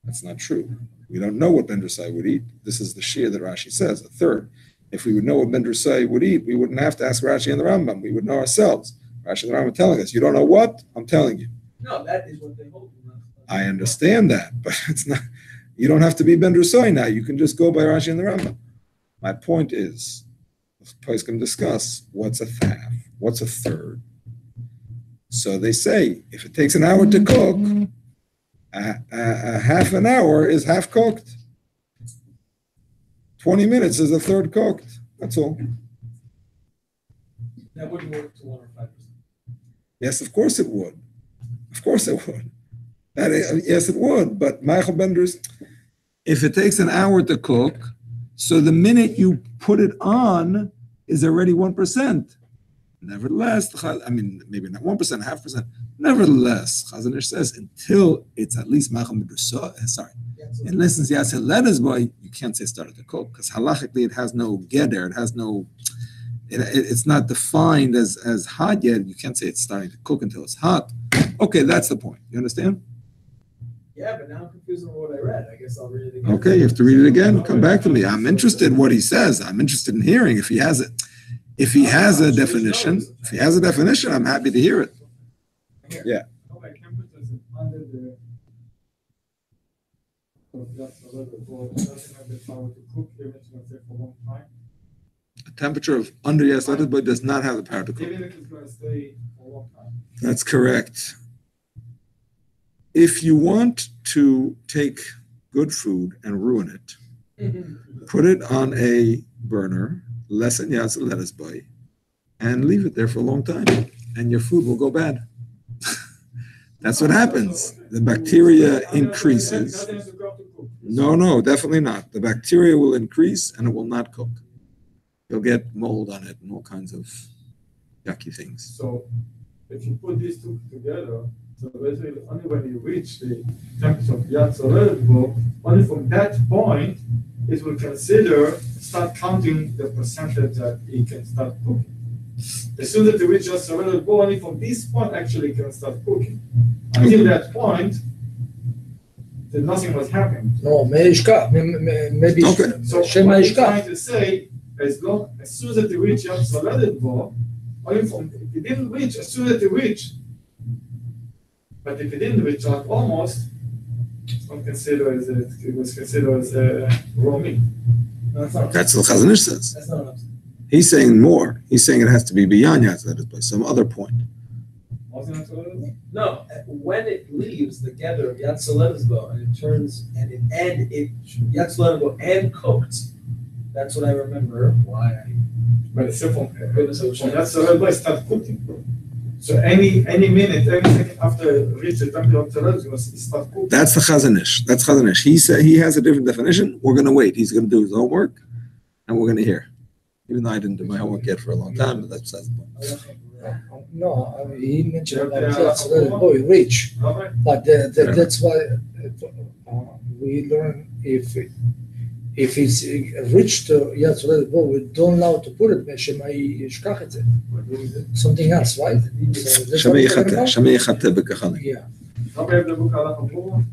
that's not true. We don't know what Ben Drusai would eat. This is the shear that Rashi says, a third. If we would know what Ben Drusai would eat, we wouldn't have to ask Rashi and the Rambam. We would know ourselves. Rashi and the Rambam are telling us, you don't know what? I'm telling you. No, that is what they hold. I understand that, but it's not. You don't have to be Ben Drusai now. You can just go by Rashi and the Rambam. My point is, the place can discuss what's a half, what's a third. So they say, if it takes an hour to cook, a half an hour is half cooked. 20 minutes is a third cooked. That's all. That wouldn't work to 1 or 5%. Yes, of course it would. Of course it would. Yes, it would. But Michael Bender's, if it takes an hour to cook, so the minute you put it on is already 1%. Nevertheless, maybe not 1%, 0.5%. Nevertheless, Chazon Ish says until it's at least Michael Bender's, unless it's Yatzaladis boy, you can't say started to cook because halachically it has no geder, it has no. It's not defined as hot yet. You can't say it's starting to cook until it's hot. Okay, that's the point. You understand? Yeah, but now I'm confused on what I read. I guess I'll read it again. Okay, you have to read it again. Come back to me. I'm interested in what he says. I'm interested in hearing if he has it. If he has a definition, I'm happy to hear it. Yeah. A temperature of under Yatzaladis but does not have the power to cook. Even if it's going to stay for a long time. That's correct. If you want to take good food and ruin it, put it on a burner, less than Yatzaladis by, and leave it there for a long time, and your food will go bad. That's what happens. The bacteria increases. No, definitely not. The bacteria will increase and it will not cook. You'll get mold on it and all kinds of yucky things. So if you put these two together, so basically only when you reach the temperature of Yatzaladis, only from that point it will start counting the percentage that it can start cooking. As soon as it reaches Yatzaladis, only from this point actually it can start cooking. Until that point, then nothing was happening. No, maybe. Okay. So what I'm trying to say, as soon as it reached Yatzaladis, only from if it didn't reach, as soon as it reached, but if it didn't reach like almost, it's not considered as it was considered as raw meat. That's what Chazon Ish says. That's not what I'm saying. He's saying more. He's saying it has to be beyond Yatzaladis by some other point. No, when it leaves the gather of Yatzaladis and it turns and it Yatzaladis and cooked. That's what I remember. Why? But it's from Yatzaladis start cooking. So any minute, any second after it reaches the temperature of Yatzaladis, it start cooking. That's the Chazon Ish. That's Chazon Ish. He said he has a different definition. We're going to wait. He's going to do his homework, and we're going to hear. Even though I didn't do my homework yet for a long time, but that's the point. No, he mentioned about Yatzaladis reach, but that's why we learn if it's reached to Yatzaladis, we don't allow to put it. Something else, right? Shehiyah. Yeah. Rabbi, have the book Halacha Brura?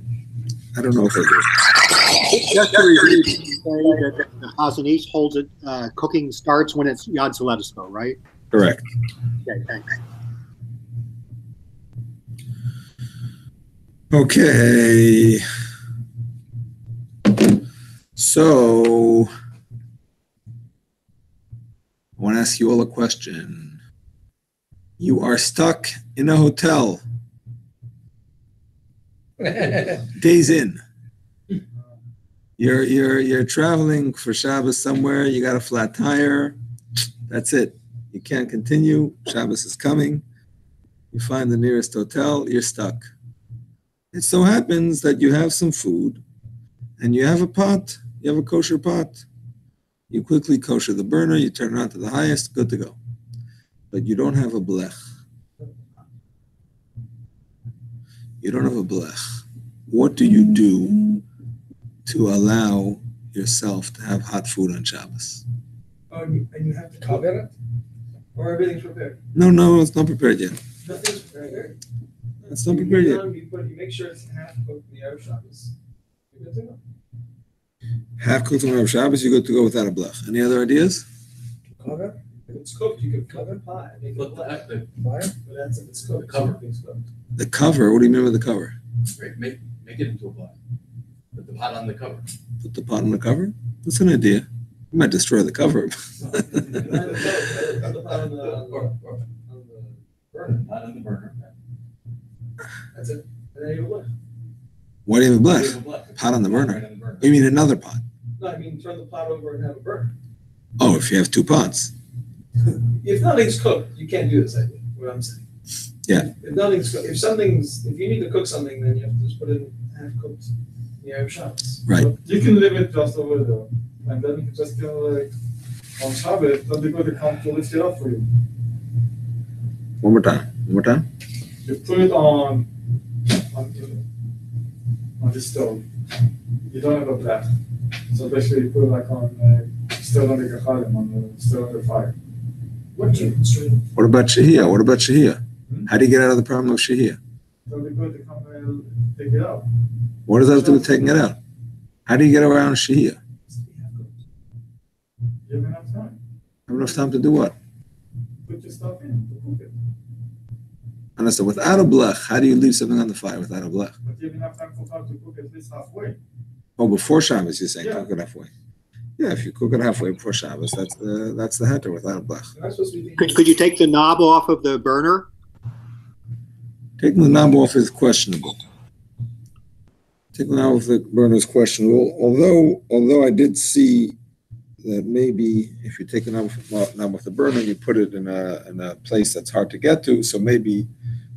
I don't know if I do. Just to review, you say that the Chazon holds it, cooking starts when it's Yad Soledisco, right? Correct. Okay, thanks. Okay. So, I want to ask you all a question. You are stuck in a hotel, days in. You're traveling for Shabbos somewhere. You got a flat tire. That's it. You can't continue. Shabbos is coming. You find the nearest hotel. You're stuck. It so happens that you have some food, and you have a pot. You have a kosher pot. You quickly kosher the burner. You turn it on to the highest. Good to go. But you don't have a blech. You don't have a blech. What do you do to allow yourself to have hot food on Shabbos? Oh, and you have to cover it? Or everything's prepared? No, it's not prepared yet. Nothing's prepared. It's not prepared yet. You make sure it's half cooked in the Erev Shabbos. You're good to go. Half cooked on Erev Shabbos, you're good to go without a blech. Any other ideas? Cover? If it's cooked, you can cover the pot and make it black. Fire? But that's if it's cooked. The cover. Everything's cooked. The cover? What do you mean with the cover? Right, make it into a pot. Put the pot on the cover. Put the pot on the cover? That's an idea. You might destroy the cover. Put the pot on the burner. Not on the burner. That's it. And then you have a blech. Why do you have a You blech? have a blech. Pot on the burner. Right on the burner. You mean another pot? No, I mean turn the pot over and have a burner. Oh, if you have two pots. If nothing's cooked, you can't do this, I think, what I'm saying. Yeah. If nothing's cooked, if you need to cook something, then you have to just put it in half cooked in the Erev Shabbos. Right. You can leave it just over there, and then you can just like on Shabbos, not because they come to lift it up for you. One more time. You put it on the stove. You don't have a blech, so basically you put it like on still on the gachalim, still on the fire. What do you straight? What about Shehiyah? How do you get out of the problem of Shehiyah? So they go to come and take it out. What does that have to do with taking it out? How do you get around Shehiyah? You have enough time. Have enough time to do what? Put your stuff in to cook it. Understand? Without a blech, how do you leave something on the fire without a blech? But you have enough time for how to cook at least halfway. Oh, before Shabbos, you're saying Yeah. cook it halfway. Yeah, if you cook it halfway before Shabbos, that's the heter without a blech. Am I supposed to be Could you take the knob off of the burner? Taking the knob off is questionable. Taking the knob off the burner is questionable. Although I did see that maybe if you take the knob off the burner, you put it in a place that's hard to get to. So maybe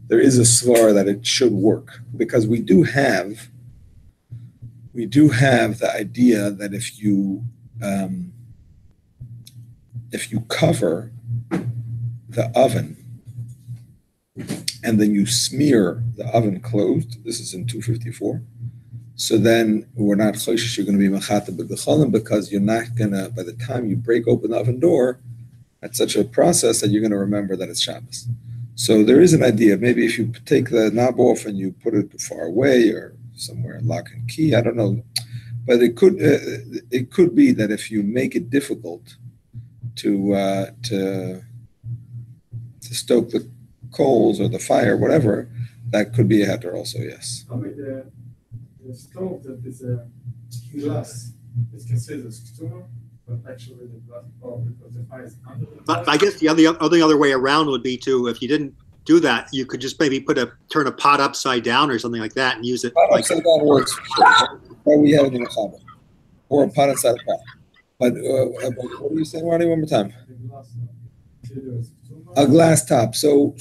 there is a svara that it should work, because we do have the idea that if you cover the oven and then you smear the oven closed, this is in 254, so then we're not choishish, you're going to be machata b'gecholim, because you're not going to, by the time you break open the oven door, that's such a process that you're going to remember that it's Shabbos. So there is an idea, maybe if you take the knob off and you put it far away or somewhere lock and key, I don't know. But it could be that if you make it difficult to stoke the coals or the fire, whatever, that could be a heter also, yes. I mean, the stove that is glass is considered as tumor, but actually the glass because the fire is under the But I guess the other way around would be to, if you didn't do that, you could just maybe turn a pot upside down or something like that and use it. Pot upside down works for sure. Or we have it in a chabad. Or a pot inside a pot. But what are you saying, Ronnie, one more time? glass considered as tumor. A glass top. So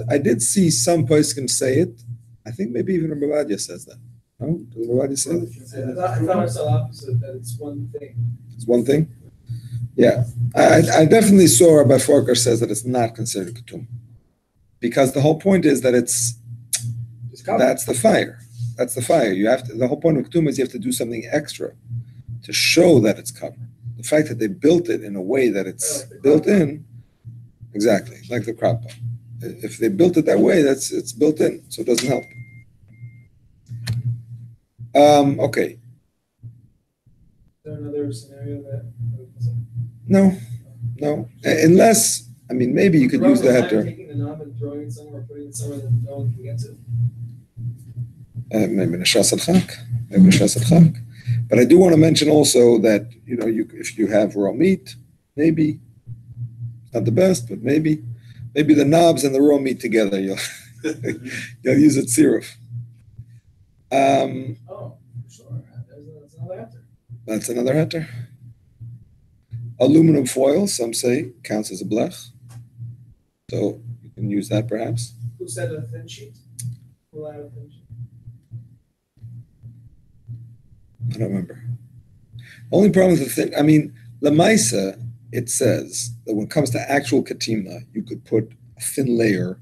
I did see some poskim say it. I think maybe even a Bavadia says that. No? Does Bavadia say that? I thought I saw the opposite, that it's one thing. It's one thing? Yeah. I definitely saw Rabbi Forker says that it's not considered ketum. Because the whole point is that that's the fire. That's the fire. The whole point of ketum is you have to do something extra to show that it's covered. The fact that they built it in a way that it's built in, exactly, like the crock pot. If they built it that way, it's built in, so it doesn't help. Okay. Is there another scenario that? No. Unless, I mean, maybe you could use the heter. Taking the knob and throwing it somewhere, putting it somewhere that no one can get to. Maybe Nashas al-Chak. But I do want to mention also that, if you have raw meat, maybe, not the best, but maybe the knobs and the raw meat together, you'll use it siruf. Oh, sure. That's another heter. That's another heter. Aluminum foil, some say, counts as a blech. So you can use that perhaps. Who said a thin sheet? Who had a thin sheet? I don't remember. Only problem with the thin, Lamaisa, it says that when it comes to actual katima, you could put a thin layer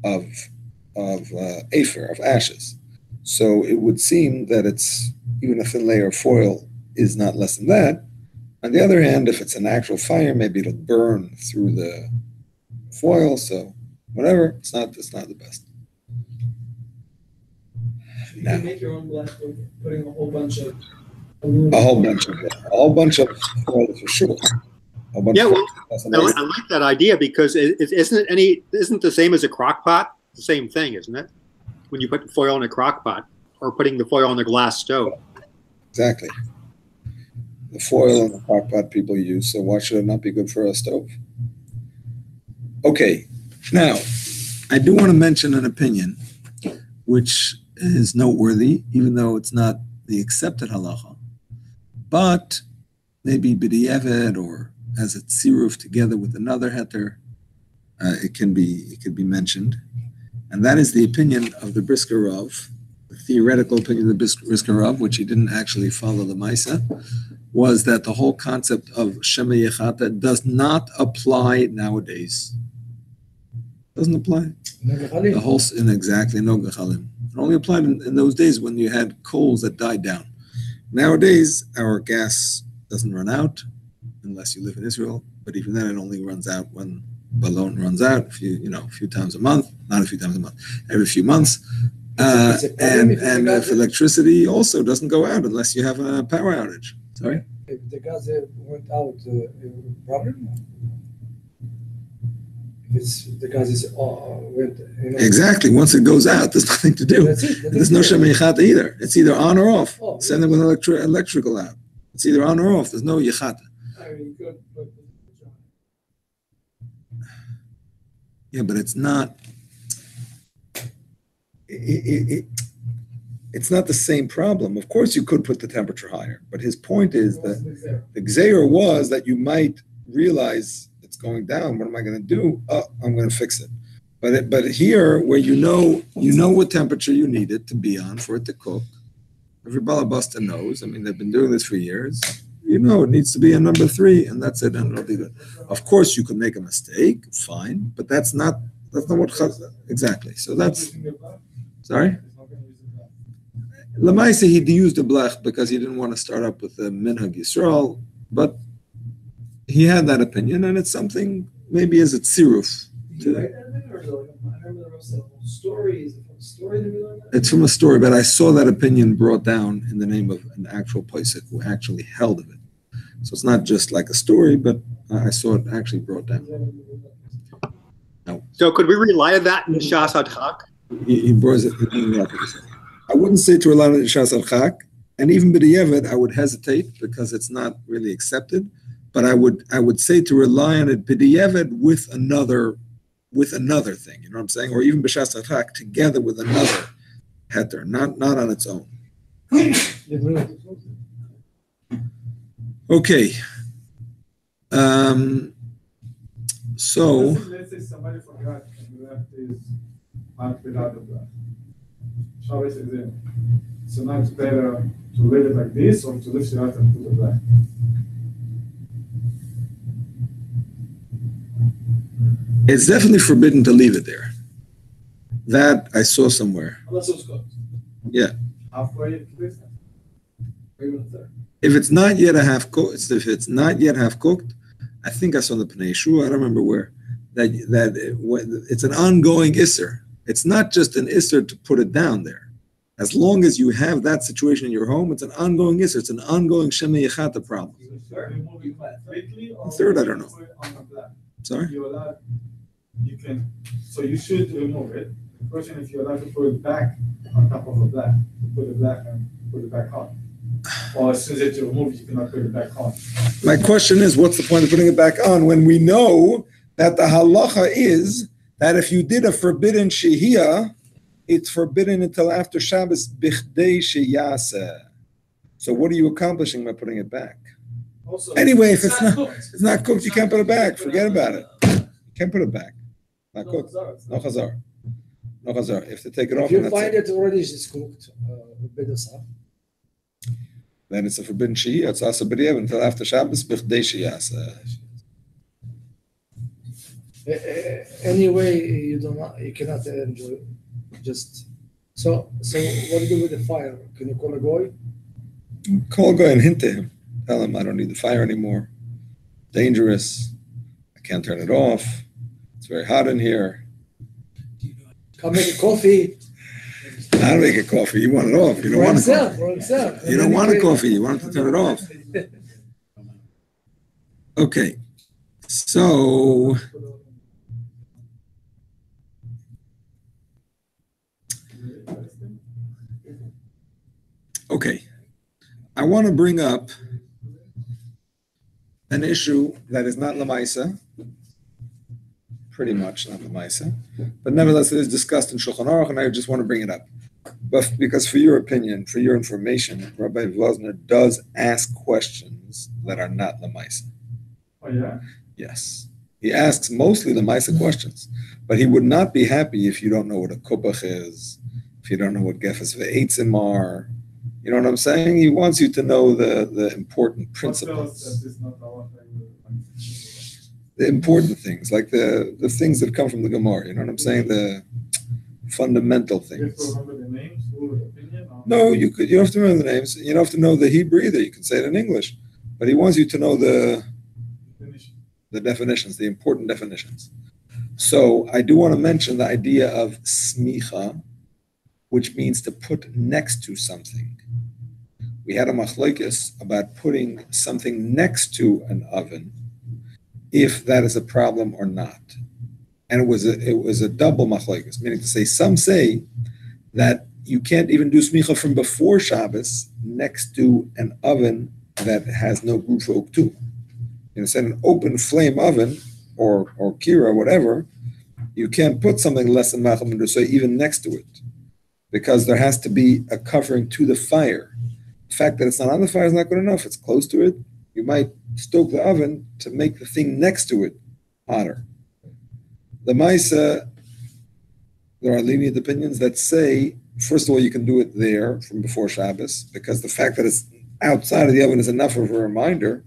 of afer, of ashes. So it would seem that it's even a thin layer of foil is not less than that. On the other hand, if it's an actual fire, maybe it'll burn through the foil. So whatever, it's not the best. You can make your own blech with putting a whole bunch of aluminum. A whole bunch of foil for sure. Yeah, well, I like that idea because isn't the same as a crock pot? The same thing, isn't it? When you put foil in a crock pot or putting the foil on a glass stove. Exactly. The foil and the crock pot people use, so why should it not be good for a stove? Okay, now, I do want to mention an opinion which is noteworthy, even though it's not the accepted halacha, but maybe b'di'evet or as a tziruf together with another heter, it could be mentioned, and that is the opinion of the Brisker Rav, the theoretical opinion of the Brisker Rav, which he didn't actually follow the Maisa, was that the whole concept of Shehiyah does not apply nowadays. Doesn't apply. The whole exactly no gechalim. It only applied in those days when you had coals that died down. Nowadays, our gas doesn't run out unless you live in Israel. But even then, it only runs out when balon runs out. A few times a month, not a few times a month, every few months. And if electricity also doesn't go out unless you have a power outage. Sorry. If the gas went out, problem. If the gas is went. Exactly. Once it goes out, there's nothing to do. That's it. There's no shemiyachata either. It's either on or off. Send it with electrical out. It's either on or off. There's no yachata. Yeah, but it's not. It's not the same problem. Of course, you could put the temperature higher, but his point is that the gzeir was that you might realize it's going down. What am I going to do? Oh, I'm going to fix it. But here, where you know what temperature you need it to be on for it to cook. Every balabasta knows. They've been doing this for years. It needs to be a number 3, and that's it, and it'll be good. Of course, you could make a mistake, fine, but that's not what exactly. So that's sorry. Lamaisa, he used the blech because he didn't want to start up with the minhag Yisrael, but he had that opinion, and it's something maybe as a tziruf. It's from a story, but I saw that opinion brought down in the name of an actual posek who actually held of it. So it's not just like a story, but I saw it actually brought down. No. So could we rely on that in Shas Adchak? He brought it. I wouldn't say to rely on Shas Adchak, and even b'di'evet, I would hesitate because it's not really accepted. But I would say to rely on it b'di'evet with another thing. You know what I'm saying? Or even b'shas adchak together with another heter, not on its own. Okay. So. Let's say somebody forgot and left his heart without the blood. Shabbos is in. So now it's better to leave it like this or to lift it out and put the blood. It's definitely forbidden to leave it there. That I saw somewhere. Unless it was cooked. Yeah. Halfway, at least. Or even a third. If it's not yet half cooked, I think I saw the Pnei Yeshua, I don't remember where, that it's an ongoing isser. It's not just an isser to put it down there. As long as you have that situation in your home, it's an ongoing issue. It's an ongoing Shehiyah problem. Third, I don't know. Sorry? You're allowed, you can, so you should remove it. The question is if you're allowed to put it back on top of a black, put it back and put it back on. Or as soon as you remove it, you cannot put it back on. My question is, what's the point of putting it back on when we know that the halacha is that if you did a forbidden shehiyah, it's forbidden until after Shabbos bichdei sheyaseh. So what are you accomplishing by putting it back? Also, Anyway, if it's not cooked, you can't put it back. Forget about it. You can't put it back. Not cooked. No chazar. No chazar. If they take it off, If you and that's find it. it already is cooked, Then it's a forbidden shehiyah. It's also b'diavad until after Shabbos bichdei sheyaseh. Anyway, you cannot enjoy it. Just so what do you do with the fire? Can you call a goy? Call a guy and hint to him. Tell him I don't need the fire anymore. Dangerous. I can't turn it off. It's very hot in here. Come make a coffee. I'll make a coffee. You want it off. You don't For want a himself, coffee. for himself. You don't want a coffee. You want to turn it off. Okay. So okay. I want to bring up an issue that is not Lamaisa, pretty much not Lamaisa, but nevertheless it is discussed in Shulchan Aruch, and I just want to bring it up. But because for your opinion, for your information, Rabbi Vosner does ask questions that are not Lamaisa. Oh, yeah? Yes. He asks mostly Lamaisa questions, but he would not be happy if you don't know what a kupach is, if you don't know what gefes ve'etzim are. You know what I'm saying? He wants you to know the important principles. The important things, like the things that come from the Gemara. You know what I'm saying? The fundamental You have things. to remember the names, rule of opinion? Or? No, you don't have to remember the names. You don't have to know the Hebrew either. You can say it in English. But he wants you to know the definitions, the important definitions. So I do want to mention the idea of smicha, which means to put next to something. We had a machlokes about putting something next to an oven, if that is a problem or not. And it was a double machlokes, meaning to say, some say that you can't even do smicha from before Shabbos next to an oven that has no guf oktu. You know, say an open flame oven or kira, whatever, you can't put something less than machal mendusay even next to it, because there has to be a covering to the fire. The fact that it's not on the fire is not good enough. It's close to it. You might stoke the oven to make the thing next to it hotter. The Maisa, there are lenient opinions that say, first of all, you can do it there from before Shabbos, because the fact that it's outside of the oven is enough of a reminder.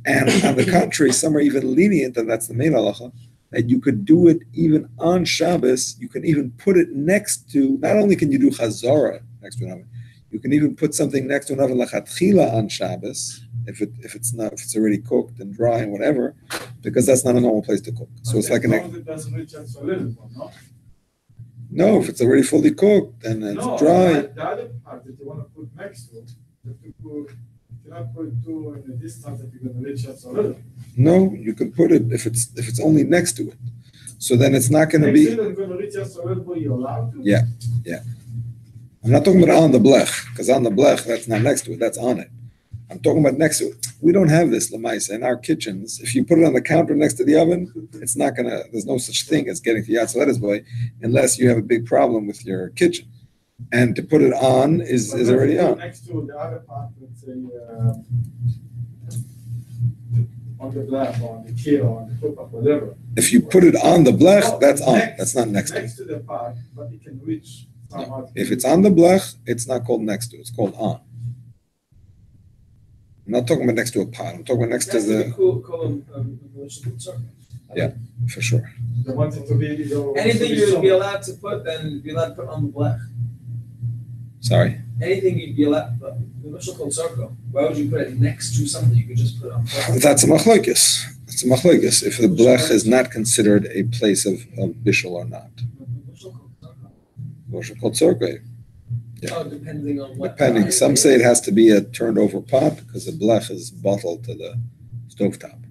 And on the contrary, some are even lenient, and that's the main halacha, that you could do it even on Shabbos. You can even put it next to, not only can you do chazara next to an oven, you can even put something next to an oven lachatchila on Shabbos, if it's already cooked and dry and whatever, because that's not a normal place to cook. So it's like it doesn't reach out so little, no? No, if it's already fully cooked and it's dry. The other part that you want to put next to, you cannot put two in the distance that you're going to reach out so little. No, you can put it if it's only next to it. So then it's not going to be. Going to reach out so little, you're allowed to? Yeah. I'm not talking about on the blech, because on the blech, that's not next to it, that's on it. I'm talking about next to it. We don't have this lemaisa in our kitchens. If you put it on the counter next to the oven, it's not gonna. There's no such thing as getting to Yatzalet's boy, unless you have a big problem with your kitchen. And to put it on is already on. Next to the other part, let's say on the blech, or on the kir, or on the cook, whatever. If you put it on the blech, No, that's on. next- That's not next to it. Next to the part, but it can reach somehow. If it's on the blech, it's not called next to. It's called on. I'm not talking about next to a pot. I'm talking about next to the. Yeah, for sure. They want it to be. Anything you would be allowed to put, then you'd be allowed to put on the blech. Sorry. Anything you'd be allowed to put. The Mishal called circle. Why would you put it next to something you could just put on blech? That's a machlokes. It's a machlokes. If the blech is not considered a place of bishul or not. Mishal called circle. Moshe called circle. Oh, depending on what. Depending. Some say it has to be a turned over pot because the blech is bottled to the stovetop.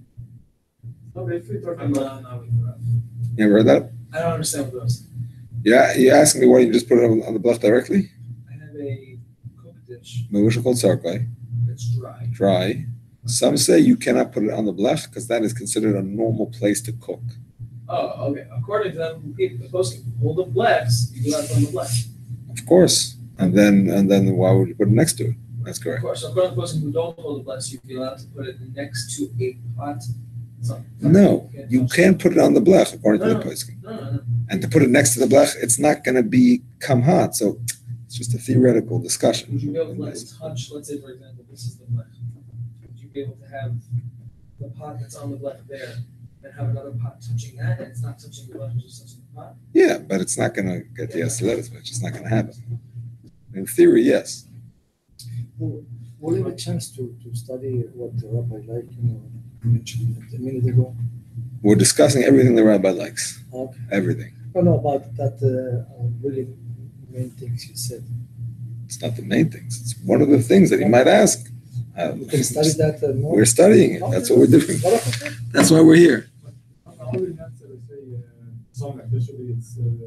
Okay, if we're talking I'm about not. You ever heard that? I don't understand what those. Yeah, you're asking me why you just put it on the blech directly? I have a cooked dish Mevushal tzarkai, that's dry. dry. Some say you cannot put it on the blech because that is considered a normal place to cook. Oh, okay. According to them, people supposed to hold the blacks. You do that on the black. Of course. And then why would you put it next to it? That's Of correct. course, so according to the person who don't hold the blacks, you'd be allowed to put it next to a pot. No, you can't put it on the blech according to the poskim. No. And to put it next to the blech, it's not going to become hot. So it's just a theoretical discussion. Would you be able to let it touch? Let's say, for example, this is the blech. Would you be able to have the pot that's on the blech there, and have another pot touching that, and it's not touching the blech, it's just touching the pot? Yeah, but it's not going to get the lettuce, which is not going to happen. In theory, yes. We'll have a chance to study what the rabbi mentioned a minute ago. We're discussing everything the rabbi likes. Okay. Everything. Oh, no, about that really main things you said. It's not the main things. It's one of the things that he might ask. We can study that more. We're studying it. That's what we're doing. Okay. That's why we're here. I already have to say some officially it's in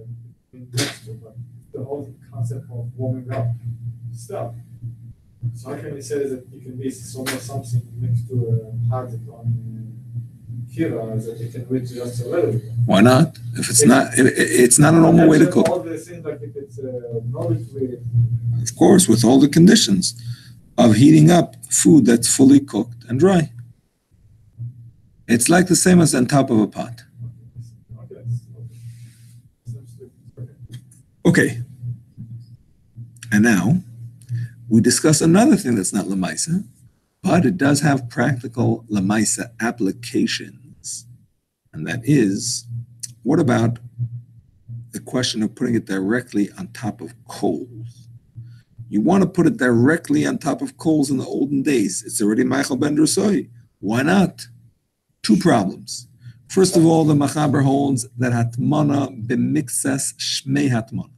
but the whole concept of warming up stuff. So how can you say that you can mix something next to a hard on kira that you can reach just a little bit? Why not? If it's not, it's not a normal way to cook. All the things like if it's knowledge way. Of course, with all the conditions of heating up food that's fully cooked and dry. It's like the same as on top of a pot. Okay. And now we discuss another thing that's not lamaisa, but it does have practical lamaisa applications. And that is, what about the question of putting it directly on top of coals? You want to put it directly on top of coals in the olden days. It's already Michael ben Drusoi. Why not? Two problems. First of all, the Machaber holds that hatmana b'mixas shmei hatmana.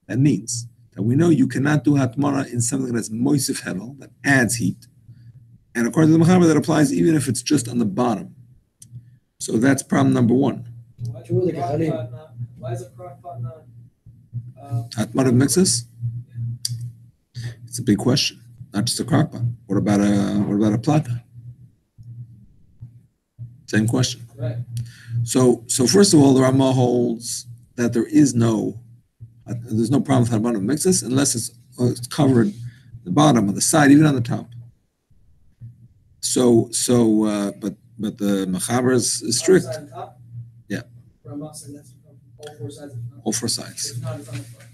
That means that we know you cannot do hatmana in something that's moisif hevel, that adds heat. And according to the Machaber, that applies even if it's just on the bottom. So that's problem number one. Why is a crock pot not? Hatmana b'mixas? It's a big question. Not just a crock pot. What about a plata? Same question. Right. So first of all, the Rama holds that there's no problem with hatmana b'mixas unless it's covered the bottom or the side, even on the top. But the Machaber is strict. Yeah. All four sides.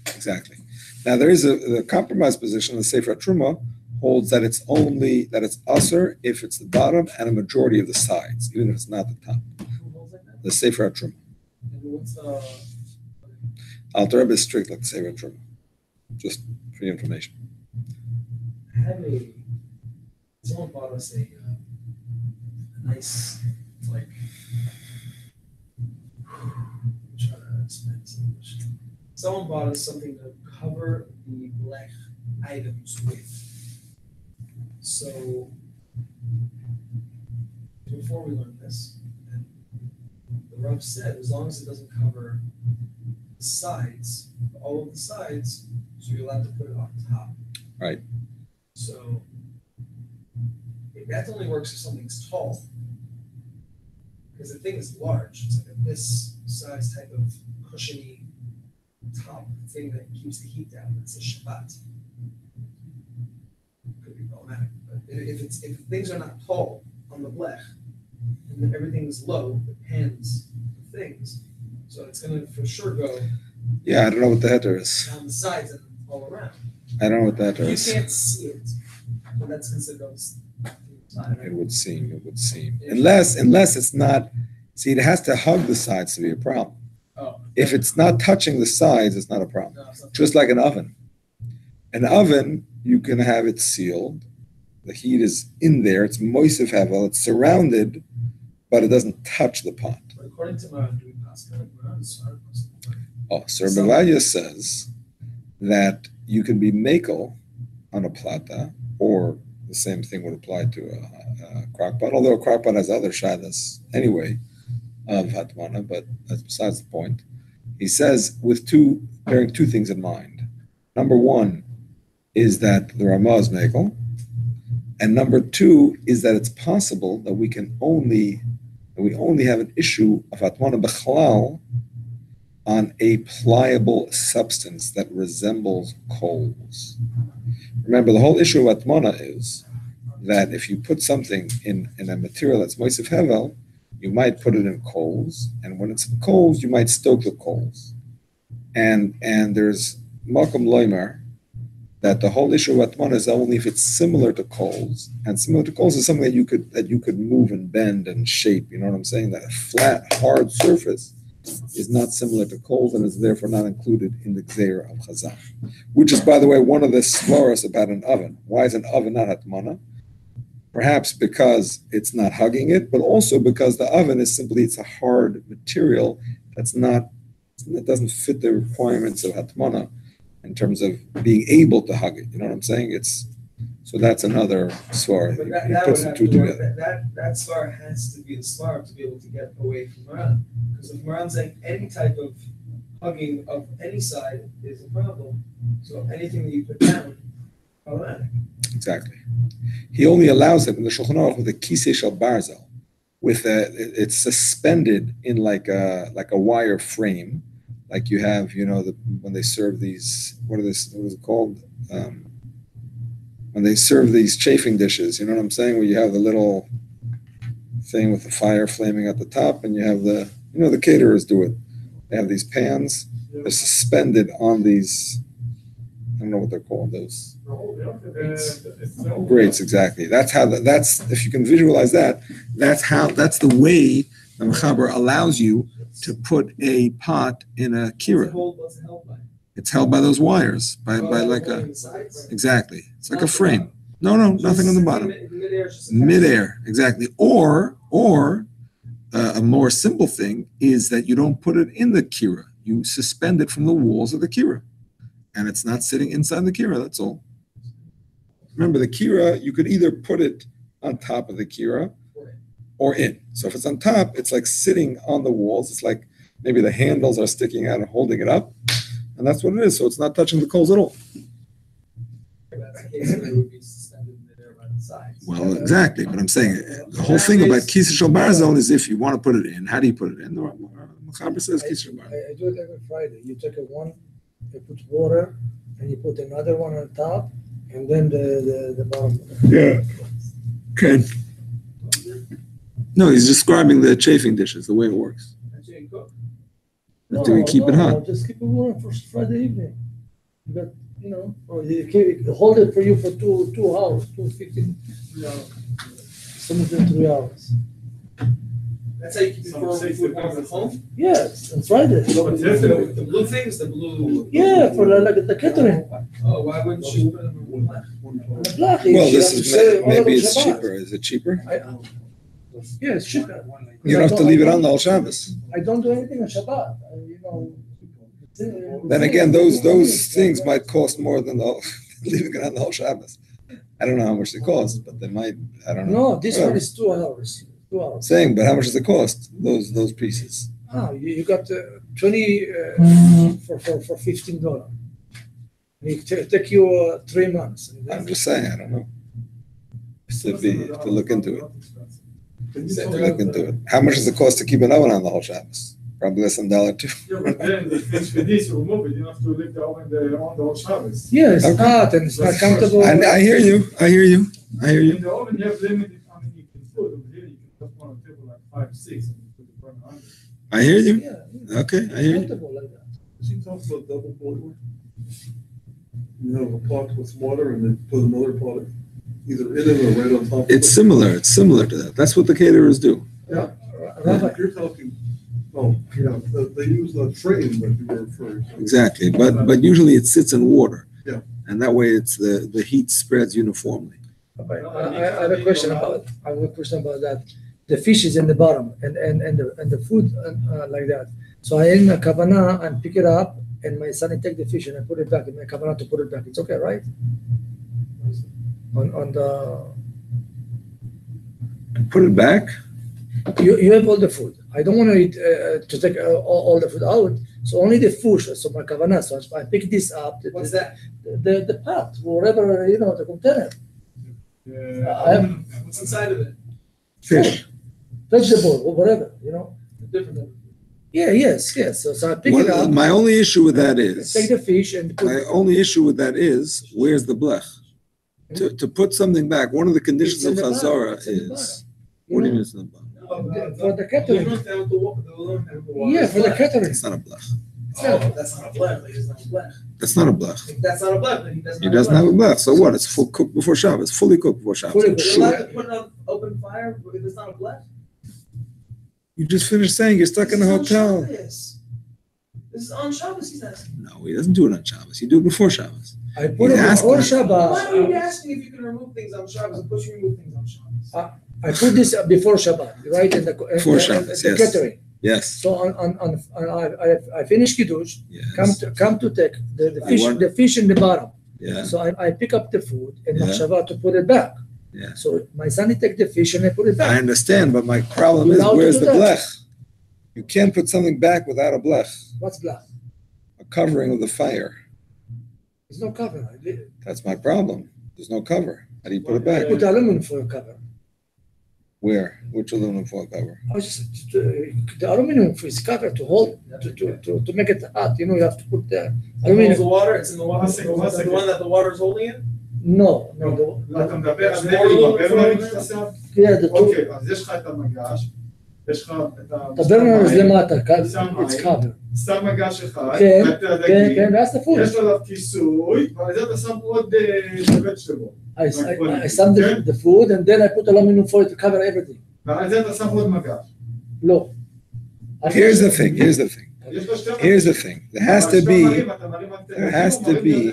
Exactly. Now there is the compromise position. The Sefer Truma holds that it's usher if it's the bottom and a majority of the sides, even if it's not the top. The Sefer Truma. Alter Rebbe is strict like the Sefer Truma. Just for your information. Someone bought us a nice, like, I'm trying to explain this in English. Someone bought us something to cover the black items with. So, before we learned this, and the Rav said, as long as it doesn't cover the sides, all of the sides, so you're allowed to put it on top. Right. So, that only works if something's tall. Because the thing is large. It's like this size type of cushiony top thing that keeps the heat down. It's a Shabbat. Could be problematic. But if things are not tall on the blech, and then everything's low, the pans, the things, so it's going to for sure go. Yeah, I don't know what the header is. On the sides and all around. I don't know what the header is. You can't see it, but that's considered on the side. It would seem. Unless it's not, see, it has to hug the sides to be a problem. Oh. If it's not touching the sides, it's not a problem. No, it's not. Just like an oven. An oven, you can have it sealed. The heat is in there. It's moisif hevel. It's surrounded, but it doesn't touch the pot. But according to my Sir Bavadia says that you can be makel on a plata, or the same thing would apply to a crock pot, although a crock pot has other shadas anyway of hatmana, but that's besides the point. He says bearing two things in mind. Number one is that the Ramah is mekel, and number two is that it's possible that we only have an issue of hatmana b'chalal on a pliable substance that resembles coals. Remember, the whole issue of atmana is that if you put something in a material that's moisef hevel, you might put it in coals, and when it's in coals, you might stoke the coals. And there's makom loimer that the whole issue of atmana is only if it's similar to coals, and similar to coals is something that you could move and bend and shape. You know what I'm saying? That a flat, hard surface is not similar to coals and is therefore not included in the gzeira of chazal, which is, by the way, one of the svaras about an oven. Why is an oven not hatmana? Perhaps because it's not hugging it, but also because the oven is it's a hard material that doesn't fit the requirements of hatmana in terms of being able to hug it. You know what I'm saying? So that's another svara. He puts the two together. That svara has to be the svara to be able to get away from Moran. Because if Moran's saying any type of hugging of any side is a problem, so anything that you put down, problematic. Exactly. He only allows it in the Shulchan Aruch with a kisei shel barzel, it's suspended in like a wire frame, like you have, when they serve these, what is it called? When they serve these chafing dishes, you know what I'm saying? Where you have the little thing with the fire flaming at the top, and you have the caterers do it. They have these pans. They're suspended on these, I don't know what they're called, those grates, exactly. That's if you can visualize that, that's the way the Mechaber allows you to put a pot in a kira. It's held by those wires, by like a, exactly. It's like a frame. No, nothing on the bottom. Midair, exactly. Or a more simple thing is that you don't put it in the kira. You suspend it from the walls of the kira. And it's not sitting inside the kira, that's all. Remember, the kira, you could either put it on top of the kira or in. So if it's on top, it's like sitting on the walls. It's like maybe the handles are sticking out and holding it up. And that's what it is. So it's not touching the coals at all. Well, exactly. But I'm saying the whole thing about kisei shel barzel is if you want to put it in, how do you put it in? The Mechaber says kisei shel barzel. I do it every Friday. You take one, you put water, and you put another one on top, and then the bottom. Yeah. Okay. No, he's describing the chafing dishes, the way it works. Do we keep it hot? Just keep it warm for Friday evening. You got, or they hold it for you for 2 hours, 2:15. Some of them 3 hours. That's how you keep it for at home? Yes, on Friday. The blue things, the blue. Yeah, for the catering. Oh, why wouldn't you put them in black? The black. Well, this is maybe it's cheaper. Is it cheaper? Yeah, it's cheaper. You don't have to leave it on the whole Shabbos. I don't do anything on Shabbat. Then again, those things might cost more than leaving it on the whole Shabbos. I don't know how much they cost, but they might. I don't know. No, this one is 2 hours. 2 hours. Saying, but how much does it cost? Those pieces. You got 20 for $15. It take you 3 months. I'm just saying, I don't know. To look into it. Look into it. How much does it cost to keep an oven on the whole Shabbos? Probably less than $1 Yeah, but then if it's with this, you remove it. You don't have to leave the oven on the whole Shabbos. Yeah, it's hot and it's not comfortable. I hear you. In the oven, you have limited. You can put over here. You can put one on the table like 5, 6, and you put it burn under. I hear you. Yeah. Okay, I hear you. Like that. Is he talking about double boiler? You have a pot with water and then put another pot either in it or right on top. It's similar to that. That's what the caterers do. Yeah. You're talking. Oh, yeah. They use the train that you were referring to. Exactly, but usually it sits in water. Yeah. And that way it's the heat spreads uniformly. I have a question about that. The fish is in the bottom and the food like that. So I in a kavana and pick it up and my son take the fish and I put it back in my kavanah to put it back. It's okay, right? On the Put it back. you have all the food. I don't want to eat to take all the food out. So only the fish. So my kavanah. So I pick this up. What's that? The pot, whatever the container. What's inside of it? Fish. Vegetable or whatever, Different. Yeah, yes. So I pick it up. My only issue with that is Take the fish and put my only issue with that is where's the blech? To put something back, one of the conditions of It's in the Chazara bottom. It's in the is bottom. what do you mean it's in the bottom? For the catering. Yeah, for the catering. It's not a blech. That's not a blech. It's not a blech. That's not a blech. If that's not a blech, then He doesn't have a blech. So what? It's full cooked before Shabbos. Fully cooked before Shabbos. Fully It's cooked. You're allowed sure. to put it on open fire if it's not a blech? You just finished saying you're stuck in a hotel. This is on Shabbos, he's asking. No, he doesn't do it on Shabbos. He do it before Shabbos. I put He's it before asking. Why are you Shabbat. asking if you can remove things on Shabbos? Of course you remove things on Shabbos. I put this before Shabbat, right? In the Before Shabbos, the yes. catering. Yes. So I finish kiddush. Yes. Come to take the I fish. want- The fish in the bottom. Yeah. So I pick up the food and Yeah. machshava to put it back. Yeah. So my son he take the fish and I put it I back. understand, but my problem is You're allowed to where's do the that. blech? You can't put something back without a blech, What's black? a covering of the fire. There's no cover. That's my problem. There's no cover. How do you put it I back? put aluminum for a cover. Where? Which aluminum foil cover? I was just, the aluminum is cover to hold to make it hot. You have to put the The aluminum. water, it's in the water. One second, one The second. one that the water is holding it? No. אתה מדבר על More נגד aluminum בברנר foil. עכשיו? Yeah, the two. אוקיי, אז יש לך את המגש, יש לך את The burner is למטה, שם it's מים, cover. שם מגש אחד, כן, ואת כן, הדגים, כן, ואז תפוס. יש עליו כיסוי, ועל זה אתה שם עוד שבת שלו. I some the food and then I put aluminum foil to cover everything. ועל זה אתה שם עוד מגש. No. Here's the thing. יש לו שתי Here's the thing. There has to be. There has to be-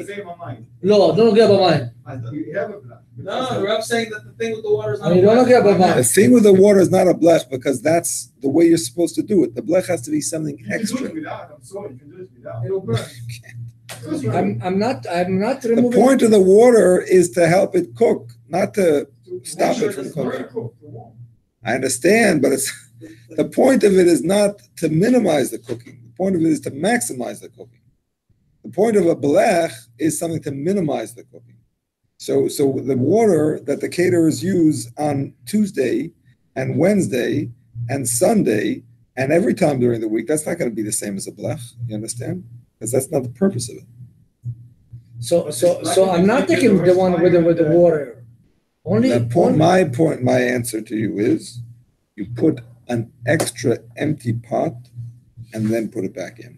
לא, לא נוגע במים. No, Rab's saying that the thing with the water is not. אני לא נוגע במים. The thing with the water is not a blech because that's the way you're supposed to do it. The blech has to be something extra. It'll burn. I'm not The removing. point of the water is to help it cook, not to stop it from cooking. I understand, but it's the point of it is not to minimize the cooking. The point of it is to maximize the cooking. The point of a blech is something to minimize the cooking. So the water that the caterers use on Tuesday and Wednesday and Sunday and every time during the week, that's not going to be the same as a blech. You understand? Because that's not the purpose of it. So I'm not taking the one with the water. Only My answer to you is, you put an extra empty pot and then put it back in.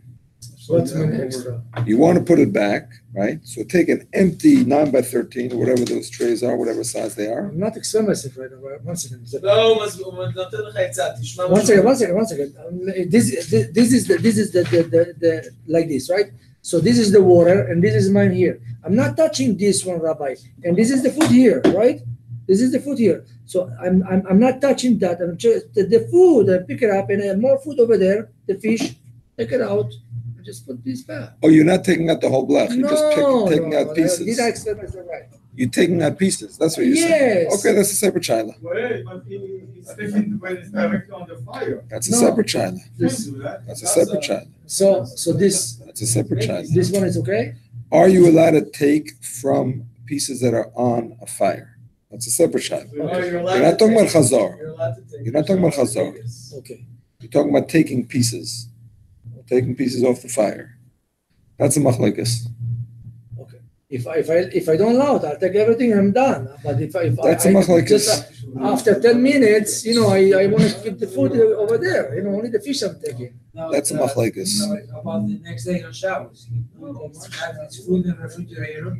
What's an extra? You want to put it back, right? So take an empty 9x13 or whatever those trays are, whatever size they are. I'm not experiencing right now. One second. לא, נותן לך עצה, תשמע. One second. This is the like this, right? So this is the water and this is mine here. I'm not touching this one, Rabbi. And this is the food here, right? This is the food here. So I'm not touching that. I'm just the food. I pick it up and I have more food over there. The fish, take it out. I just put this back. Oh, you're not taking out the whole blech. You're just taking out pieces. Did I explain myself right? You're taking out pieces. That's what you're saying. Yes. Okay, that's a separate child. Wait, but he's taking when it's directly on the fire. That's a No. separate child. This- Do that. That's a separate child. So this That's a separate child. this one is okay. Are you allowed to take from pieces that are on a fire? That's a separate child. No, you're allowed You're not to talking about take- chazar. You're allowed to take. You're not talking about chazar. Okay. You're talking about taking pieces. Taking pieces off the fire. That's a machlekes. Okay. If I don't allow it, I'll take everything and I'm done. But if That's a machlekes. just after 10 minutes, I want to keep the food over there. Only the fish I'm taking. That's a machlekes. About the next day on Shabbos. It's food in the refrigerator.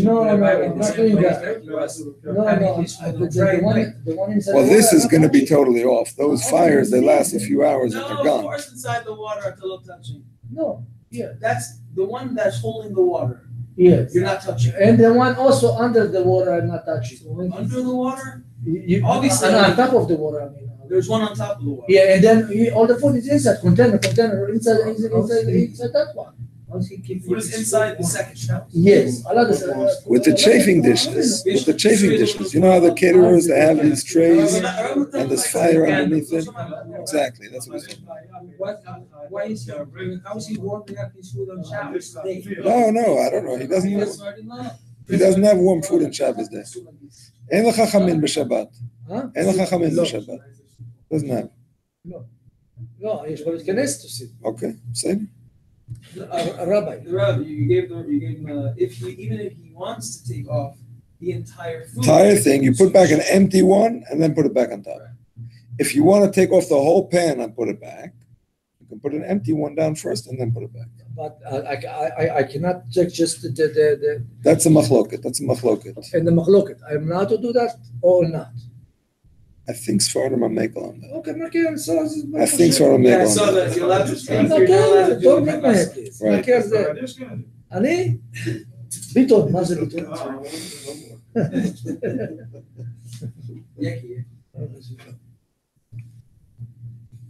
No, I'm not doing that. No. The one inside. Well, the this water, is I'm going to not be touching. totally off. Those fires, they last a few hours and they're No, of gone. course inside the water until I'm touching. No. Yeah. That's the one that's holding the water. Yes. You're not touching. And the one also under the water, I'm not touching. Under the water, Obviously, Obviously. on top of the water. I mean. there's one on top of the water. Yeah, and then all the food is inside container inside that one. Once he keeps Food is inside the second shower. Yes. With the chafing dishes, you know how the caterers, they have these trays and there's fire underneath it? Exactly, that's what he's talking about. Why is he, how is he warming up his food on Shabbos day? No, I don't know. He doesn't have warm food on Shabbos day. אין לך חמין בשבת. אין לך חמין בשבת. doesn't have. לא, יש לו להתכנס תוסיף. אוקיי, בסדר. Rabbi. The rabbi, you gave him even if he wants to take off the entire food. Entire thing, you put back an empty one and then put it back on top. If you want to take off the whole pan and put it back, you can put an empty one down first and then put it back. But I cannot check just the That's a machloket. That's a machloket. and the machloket. I'm allowed to do that or not? I think Sfardim are makel on that. Okay, Makel, so I think Sfardim Yeah, I makel saw on that. that. You're allowed to speak. You're not allowed to Makel, do don't it. make my head please. Right. Makel זה, אני? ביטון, מה זה ביטון?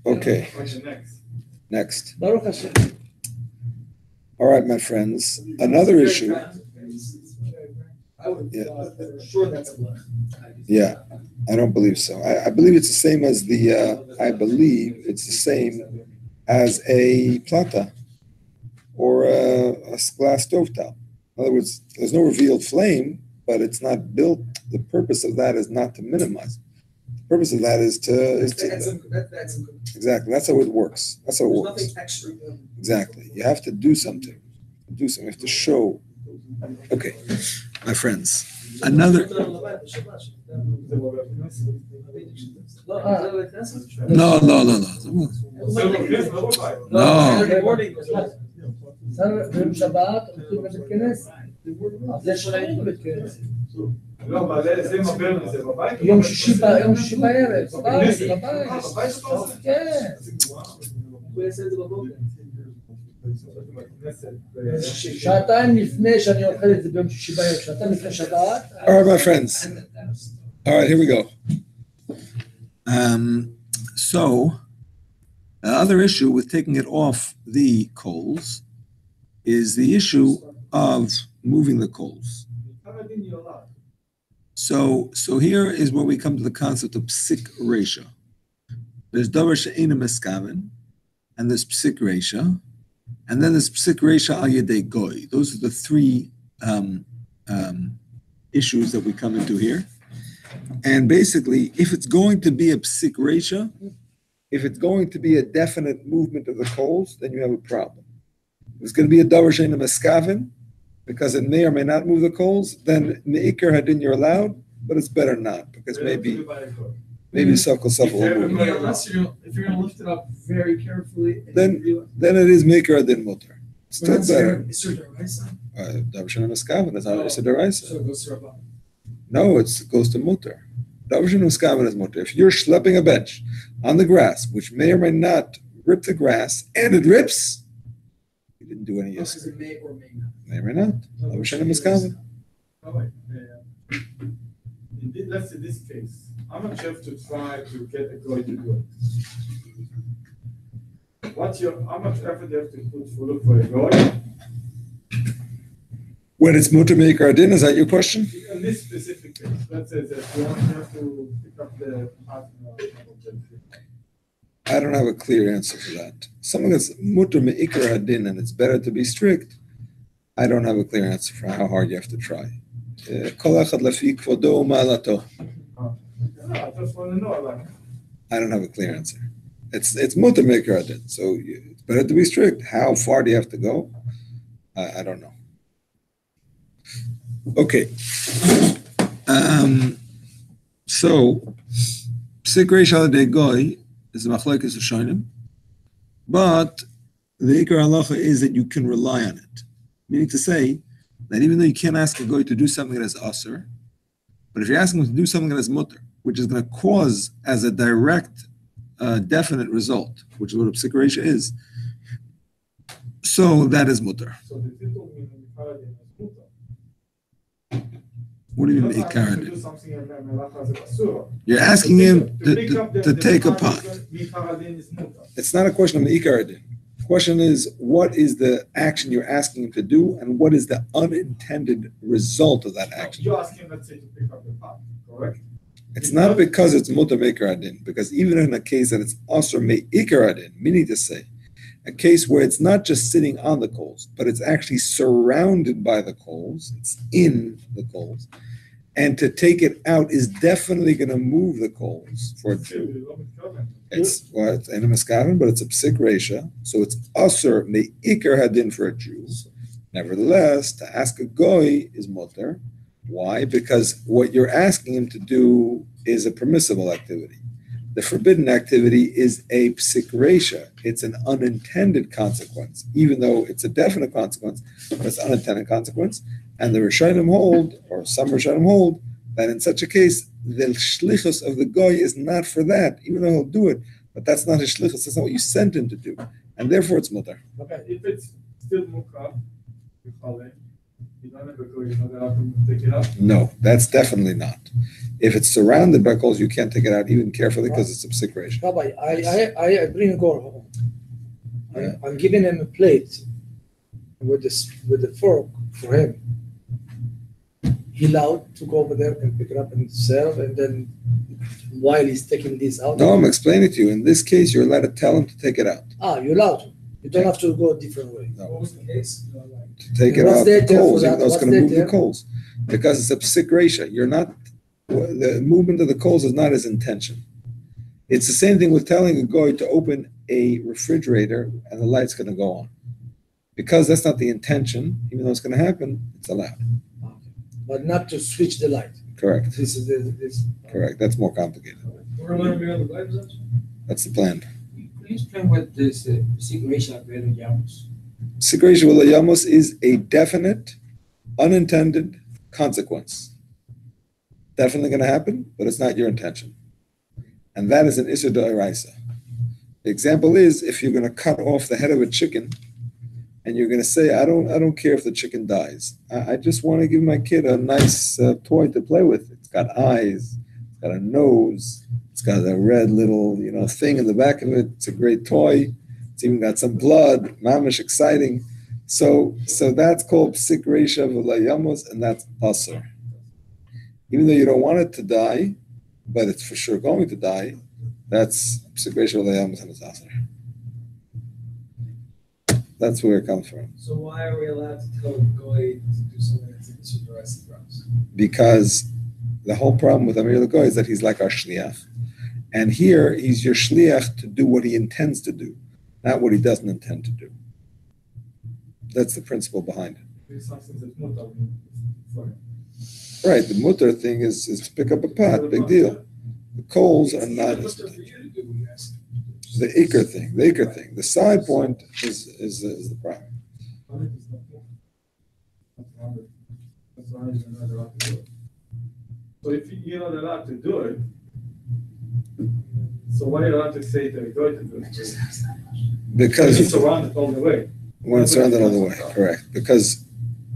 Okay, What's next? next. ברוך השם. All right, my friends. Another issue. I would Yeah. for sure that's a blech. Yeah, I don't believe so. I believe it's the same as the. I believe it's the same as a plata or a glass stovetop. In other words, there's no revealed flame, but it's not built. The purpose of that is not to minimize. The purpose of that is to That's exactly. That's how it works. That's how it there's works. nothing extra. Exactly. You have to do something. You have to show. Okay, my friends. Another. No. ביום שבת הולכים לבית כנס. אז יש ראינו בבית כנס. לא, אבל זה עם הברן, זה בבית? יום שישי בערב, בבית. כן. הוא יעשה את זה בבוקר. שעתיים לפני שאני אוכל את זה ביום שישי בערב, שעתיים לפני שבת. All right, my friends. All right, here we go. So, the other issue with taking it off the coals is the issue of moving the coals. So here is where we come to the concept of psik reisha. There's davar she'ena meskaven, and there's psik reisha, and then there's psik reisha al yedei goy. Those are the three issues that we come into here. And basically, if it's going to be a psik reisha, if it's going to be a definite movement of the coals, then you have a problem. If it's going to be a davar she'ena meskaven, because it may or may not move the coals, then me'ikar hadin you're allowed, but it's better not, because maybe Safkal Safal will move. Unless if you're going to lift it up very carefully, and Then it is me'ikar hadin mutar. Still better. It's your deraisa. Davar she'ena meskaven, that's how it's a deraisa. So it goes to Rabban. No, it goes to mutar. Davar she'ena meskaven is mutar. If you're schlepping a bench on the grass, which may or may not rip the grass, and it rips, you didn't do any Because yesterday. it may or may not. May or may not. Davar she'ena meskaven. Let's say this case, how much you have to try to get a guy to do it? How much effort you have to put to look for a guy? When it's mutar me'ikar hadin, is that your question? In this specific case, let's say that you have to pick up the partner. I don't have a clear answer for that. Something that's mutar me'ikar hadin and it's better to be strict, I don't have a clear answer for how hard you have to try. Kol echad lefi kvodo u'ma'alato. I just want to know, like, I don't have a clear answer. It's mutar me'ikar hadin, so it's better to be strict. How far do you have to go? I don't know. Okay. So, psik reish al yedei goy is a machlokes rishonim, but the ikar halacha is that you can rely on it. Meaning to say that even though you can't ask a goy to do something that is asur, but if you're asking him to do something that is mutar, which is going to cause as a direct, definite result, which is what a psik reish is, so that is mutar. so the title meaning Mikhail is mutar. What do you mean You don't have to ikar? do something in Melacha as a basura. You're asking him pick up to take a part pot. Mikhail is mutar. It's not a question of the ikar hadin. question is, what is the action you're asking him to do, and what is the unintended result of that action? You ask him, let's say, to pick up the pot, correct? It's not because it's mutar meikar adin, because even in a case that it's asur meikar adin, meaning to say, a case where it's not just sitting on the coals, but it's actually surrounded by the coals, it's in the coals, and to take it out is definitely going to move the coals for a Jew. It's in a miskaven, but it's a psik reisha, so it's asur meikar hadin for a Jew. Nevertheless, to ask a goy is mutar. Why? Because what you're asking him to do is a permissible activity. The forbidden activity is a psik reisha. It's an unintended consequence, even though it's a definite consequence, but it's an unintended consequence. And the Rishonim hold, or some Rishonim hold, that in such a case, the shlichus of the goy is not for that, even though he'll do it. But that's not his shlichus. That's not what you sent him to do, and therefore it's mutar. Okay, if it's still mukaf, you don't have a goy, you're not allowed to take it out. No, that's definitely not. If it's surrounded by coals, you can't take it out even carefully because it's a psik reisha. Rabbi, I bring a goy home. I'm giving him a plate with the fork for him. He allowed to go over there and pick it up and serve, and then while he's taking this out. No, I'm explaining to you. In this case, you're allowed to tell him to take it out. You're allowed to. You don't have to go a different way. No. What was the case? To take it What's out the the term coals, for even though that? it's going to What's move the the coals. Because it's a psik reisha. You're not, the movement of the coals is not his intention. It's the same thing with telling a goy to open a refrigerator and the light's going to go on. Because that's not the intention, even though it's going to happen, it's allowed. But not to switch the light. Correct. This is this. Correct. That's more complicated. We're allowed to be on the live zone? That's the plan. Can you explain what this situation of Vedo Yamos? Psik reisha v'layamos is a definite, unintended consequence. Definitely going to happen, but it's not your intention. And that is an isur d'oraisa. The example is if you're going to cut off the head of a chicken and you're going to say, I don't care if the chicken dies. I just want to give my kid a nice toy to play with. It's got eyes, it's got a nose, it's got a red little thing in the back of it. It's a great toy. It's even got some blood, mamish, exciting. So that's called psik reisha v'layamos, and that's asur. Even though you don't want it to die, but it's for sure going to die, that's psik reisha v'layamos, and it's asur. That's where it comes from. So why are we allowed to tell a goy to do something that's in the rest of us? Because the whole problem with Amir L'Goy is that he's like our shliach. And here, he's your shliach to do what he intends to do, not what he doesn't intend to do. That's the principle behind it. It's something that's mutar for him. Right, the mutar thing is to pick up a pot, big deal. The coals are not his intention. The ikr thing. The side point is the problem. So if you're not allowed to do it, so why are you allowed to say to the goy to do it? Because he's surrounded all the way. When it's surrounded all the way, correct. Because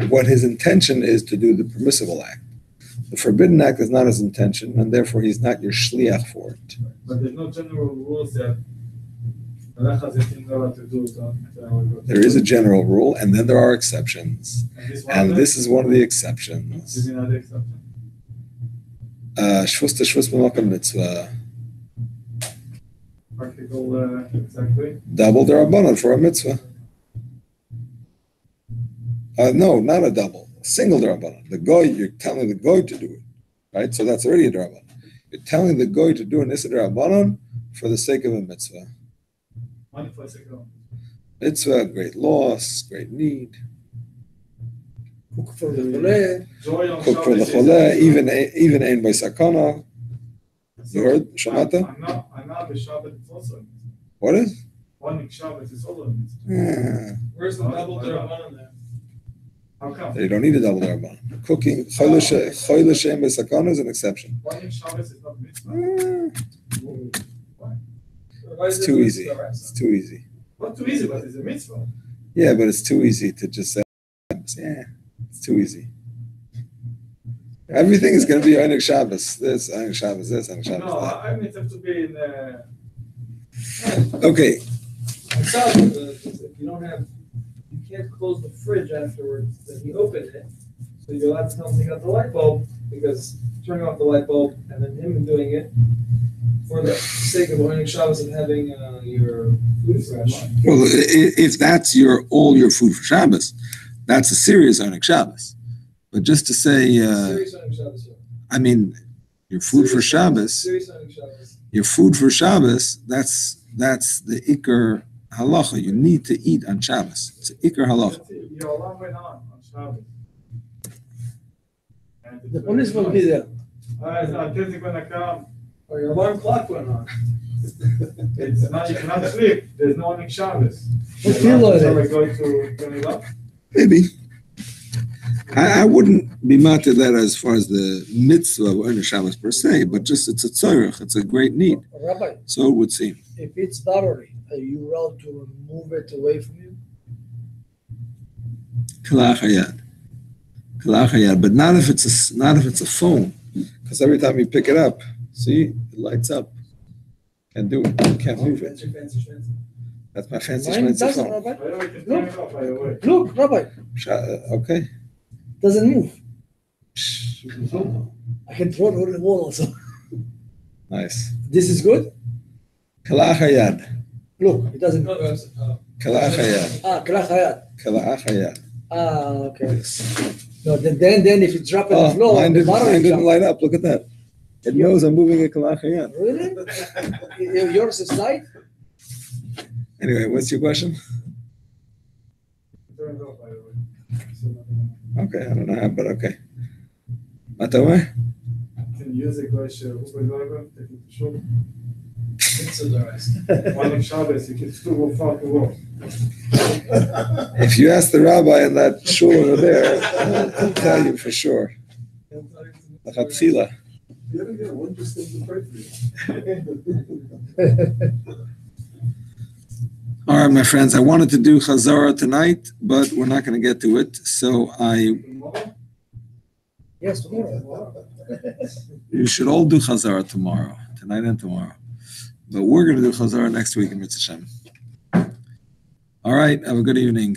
what his intention is to do the permissible act. The forbidden act is not his intention, and therefore he's not your shliach for it. But there's no general rules that there is a general rule, and then there are exceptions. And this is one of the exceptions. Is another exception? Shvus t'shvus b'makom mitzvah. Practical, exactly. Double derabanan for a mitzvah. No, not a double. Single derabanan. The goy, you're telling the goy to do it, right? So that's already a derabanan. You're telling the goy to do an issa derabanan for the sake of a mitzvah. Mitzvah, great loss, great need. Cook for the chole. Cook for the chole, even ein by sakana. You heard? Shamata? What is? One Shabbos is also a mitzvah. Yeah. Where's the double derabanan there? How come? You don't need a double derabanan. Cooking chole shem by sakana is an exception. One Shabbos is not a mitzvah. Why? It's too easy. It's too easy. Not too easy, but it's a mitzvah. Yeah, but it's too easy to just say, yeah, it's too easy. Everything is going to be Einik Shabbos. This, Einik Shabbos, this, Einik Shabbos, No, that. I mean, it have to be in. Okay. If you don't have, you can't close the fridge afterwards, then he opened it. So you're allowed to tell him to take out the light bulb, because turning off the light bulb and then him doing it for the sake of learning Shabbos and having your food fresh. Well, if that's all your food for Shabbos, that's a serious earning Shabbos. But just to say, Serious earning Shabbos, yeah. I mean, your food for Shabbos, Serious earning Shabbos. your food for Shabbos, that's the Iker halacha. You need to eat on Shabbos. It's an Iker halacha. Your alarm went on Shabbos. The police will be there. I think they're gonna come. Or your alarm clock went on. It's not, you cannot sleep. There's no one in Shabbos. What feel are Are we they? going to turn it off? Maybe. I wouldn't be mad to that as far as the mitzvah of Earner Shabbos per se, but just it's a tzorech, it's a great need. Rabbi, So it would seem. if it's battery, are you allowed to move it away from you? Kalach hayad. Kalach hayad, but not if it's a phone, because every time you pick it up, see, it lights up. Can't do it. You can't move it. Fancy. That's my fancy Mine schmancy doesn't, phone. Rabbi. By the way, you can turn it off, by the way. Look, Rabbi, Okay. doesn't move. Oh, I can throw it over the wall also. nice. This is good? Kalach hayad. Look, it doesn't. Kalach hayad. Kalach hayat. Kalach hayad. Okay. No, then if you drop it on the floor, mine the battery didn't jump. light up. Look at that. It knows I'm moving a kalach hayad. Really? Yours is light? Anyway, what's your question? Turn it off, by the way. So nothing- Okay, I don't know how, but okay. Mataweh? Can you use a guy, Uber driver, take it to shop? It's so nice. While on Shabbos, you can still go far to walk. If you ask the rabbi in that shul over there, he'll tell you for sure. L'chatchila. Yeah, one just thing to pray for you. All right, my friends, I wanted to do Chazara tonight, but we're not going to get to it. So Tomorrow? Yes, tomorrow. you should all do Chazara tomorrow, tonight and tomorrow. But we're going to do Chazara next week in Mitzvah Shem. All right, have a good evening.